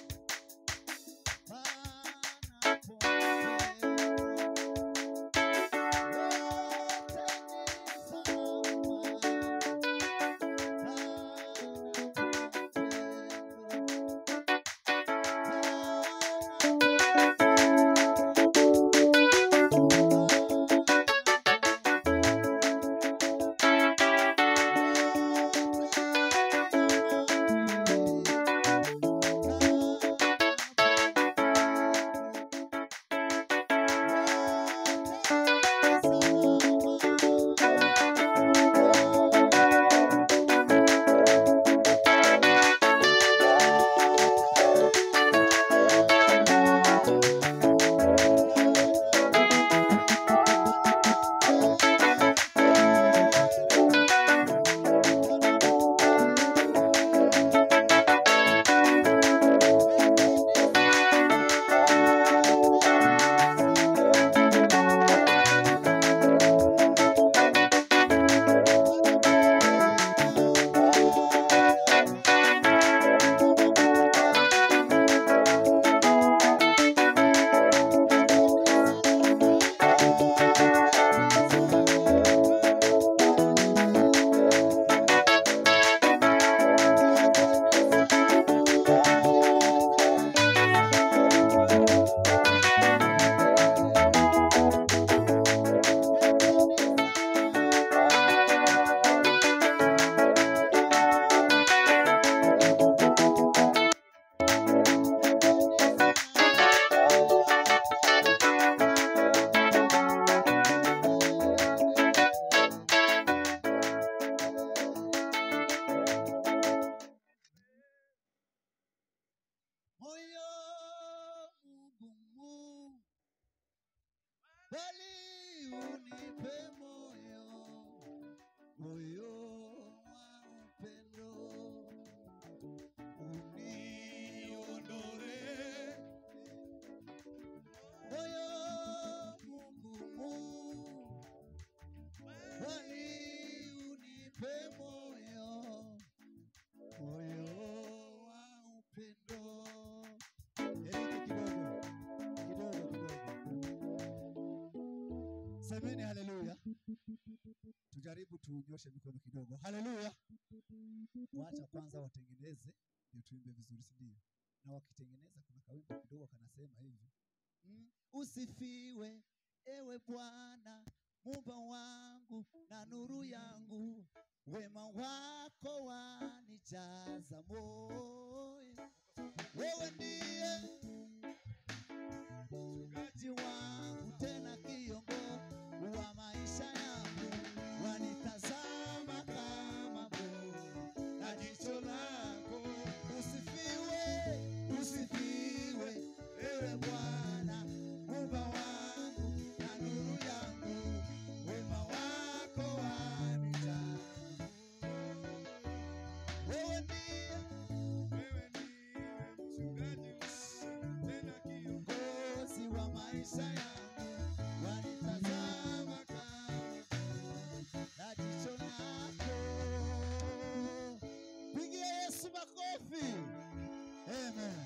[SPEAKER 5] bali unipe moyo, moyo wa upendo. Uniondole moyo mgumu, bali unipe moyo, moyo wa upendo. Kidogo. Semeni haleluya. Tujaribu tunyoshe mikono kidogo. Haleluya. Wacha kwanza watengeneze ndio tuimbe vizuri, si ndio? Na wakitengeneza kuna kawimbo kidogo kanasema hivi. Usifiwe ewe Bwana, Muumba wangu na nuru yangu, wema wako wanijaza moyo. Wewe ndiye mchungaji wangu, tena kiongozi wa maisha yangu, wanitazama kama moyo na jicho lako. Usifiwe ewe Bwana, Muumba wangu na nuru yangu, wema wako wanijaza. Wewe ndiye mchungaji wangu, tena kiongozi wa maisha yangu, wanitazama kama na jicho lako. Pigia Yesu makofi. Amen.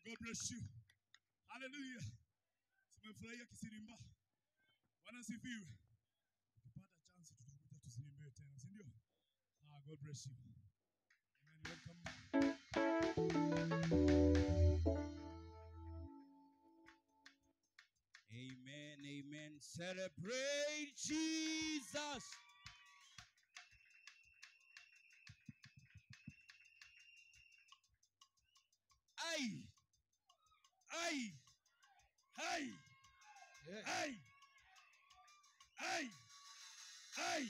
[SPEAKER 1] God bless you.
[SPEAKER 6] Hallelujah. Tumefurahia Kisirimba. Bwana sifiwe. Tukipata chance tutakuja tusirimbe tena, si ndio? God bless you. Amen. Welcome.
[SPEAKER 1] Amen, amen. Celebrate Jesus. Ay. Ay. Ay. Ay. Ay. Ay.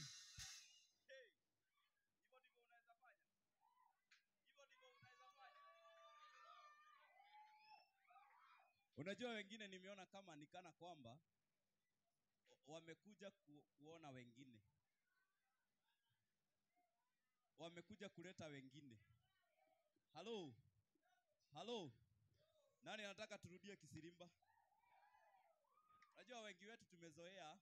[SPEAKER 1] Unajua wengine nimeona kama nikana kwamba wamekuja kuona wengine. Wamekuja kuleta wengine. Hello. Hello. Nani anataka turudie Kisirimba? Unajua wengi wetu tumezoea.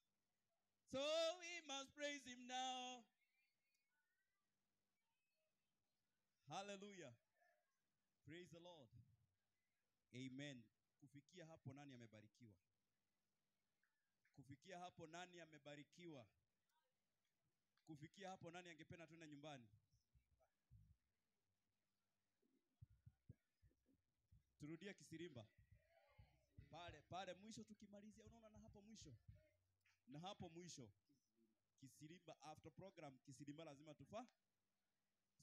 [SPEAKER 1] So we must praise him now. Hallelujah. Praise the Lord. Amen. Kufikia hapo nani amebarikiwa? Kufikia hapo nani amebarikiwa? Kufikia hapo nani angependa tuende nyumbani? Turudie Kisirimba. Pale mwisho tukimalizia, unaona, na hapo mwisho. Na hapo mwisho Kisirimba, after program Kisirimba lazima tufa.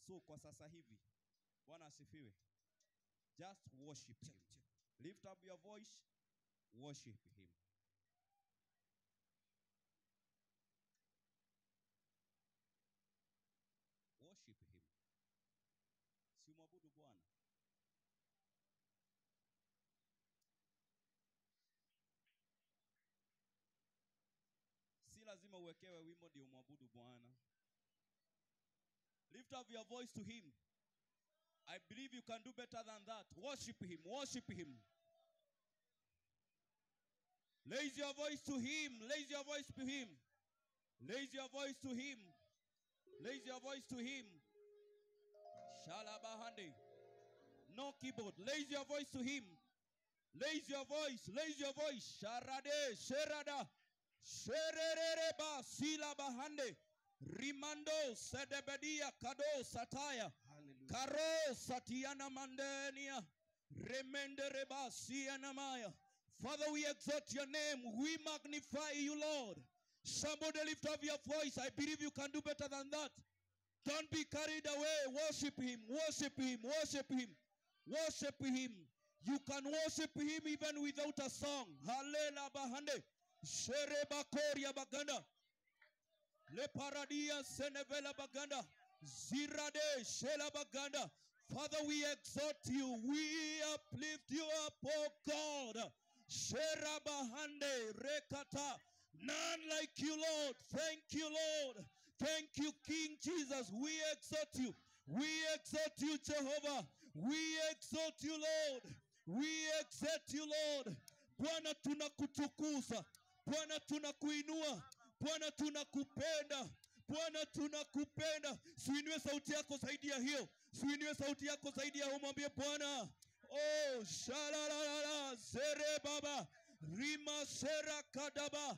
[SPEAKER 1] So kwa sasa hivi Bwana asifiwe. Just worship him. Lift up your voice, worship him. Worship him. Simwabudu Bwana. Si lazima uwekewe wimbo ndio umwabudu Bwana. Lift up your voice to him. I believe you can do better than that. Worship him. Worship him. Raise your voice to him. Raise your voice to him. Raise your voice to him. Raise your voice to him. Shalabahande. No keyboard. Raise your voice to him. Raise your voice. Raise your voice. Sharade. Sherada. Sherereba. Silabahande. Rimando. Sedebedia. Kado. Sataya. Karo Satiana Mandenia Remende Reba Sianamaya. Father, we exalt your name. We magnify you, Lord. Somebody lift up your voice. I believe you can do better than that. Don't be carried away. Worship him. Worship him. Worship him. Worship him. You can worship him even without a song. Halela Bahande. Shereba Koria Baganda. Le Paradia Senevela Baganda. Zirade Shelabaganda. Father, we exalt you. We uplift you up, oh God. Sherabahande Rekata. None like you, Lord. Thank you, Lord. Thank you, King Jesus. We exalt you. We exalt you, Jehovah. We exalt you, Lord. We exalt you, Lord. Bwana tunakutukuza. Bwana tunakuinua. Bwana tunakupenda. Bwana tunakupenda. Suinue sauti yako zaidi ya hiyo. Suinue sauti yako zaidi ya hiyo. Mwambie Bwana. Oh, shalalala, sere baba. Rima sera kadaba.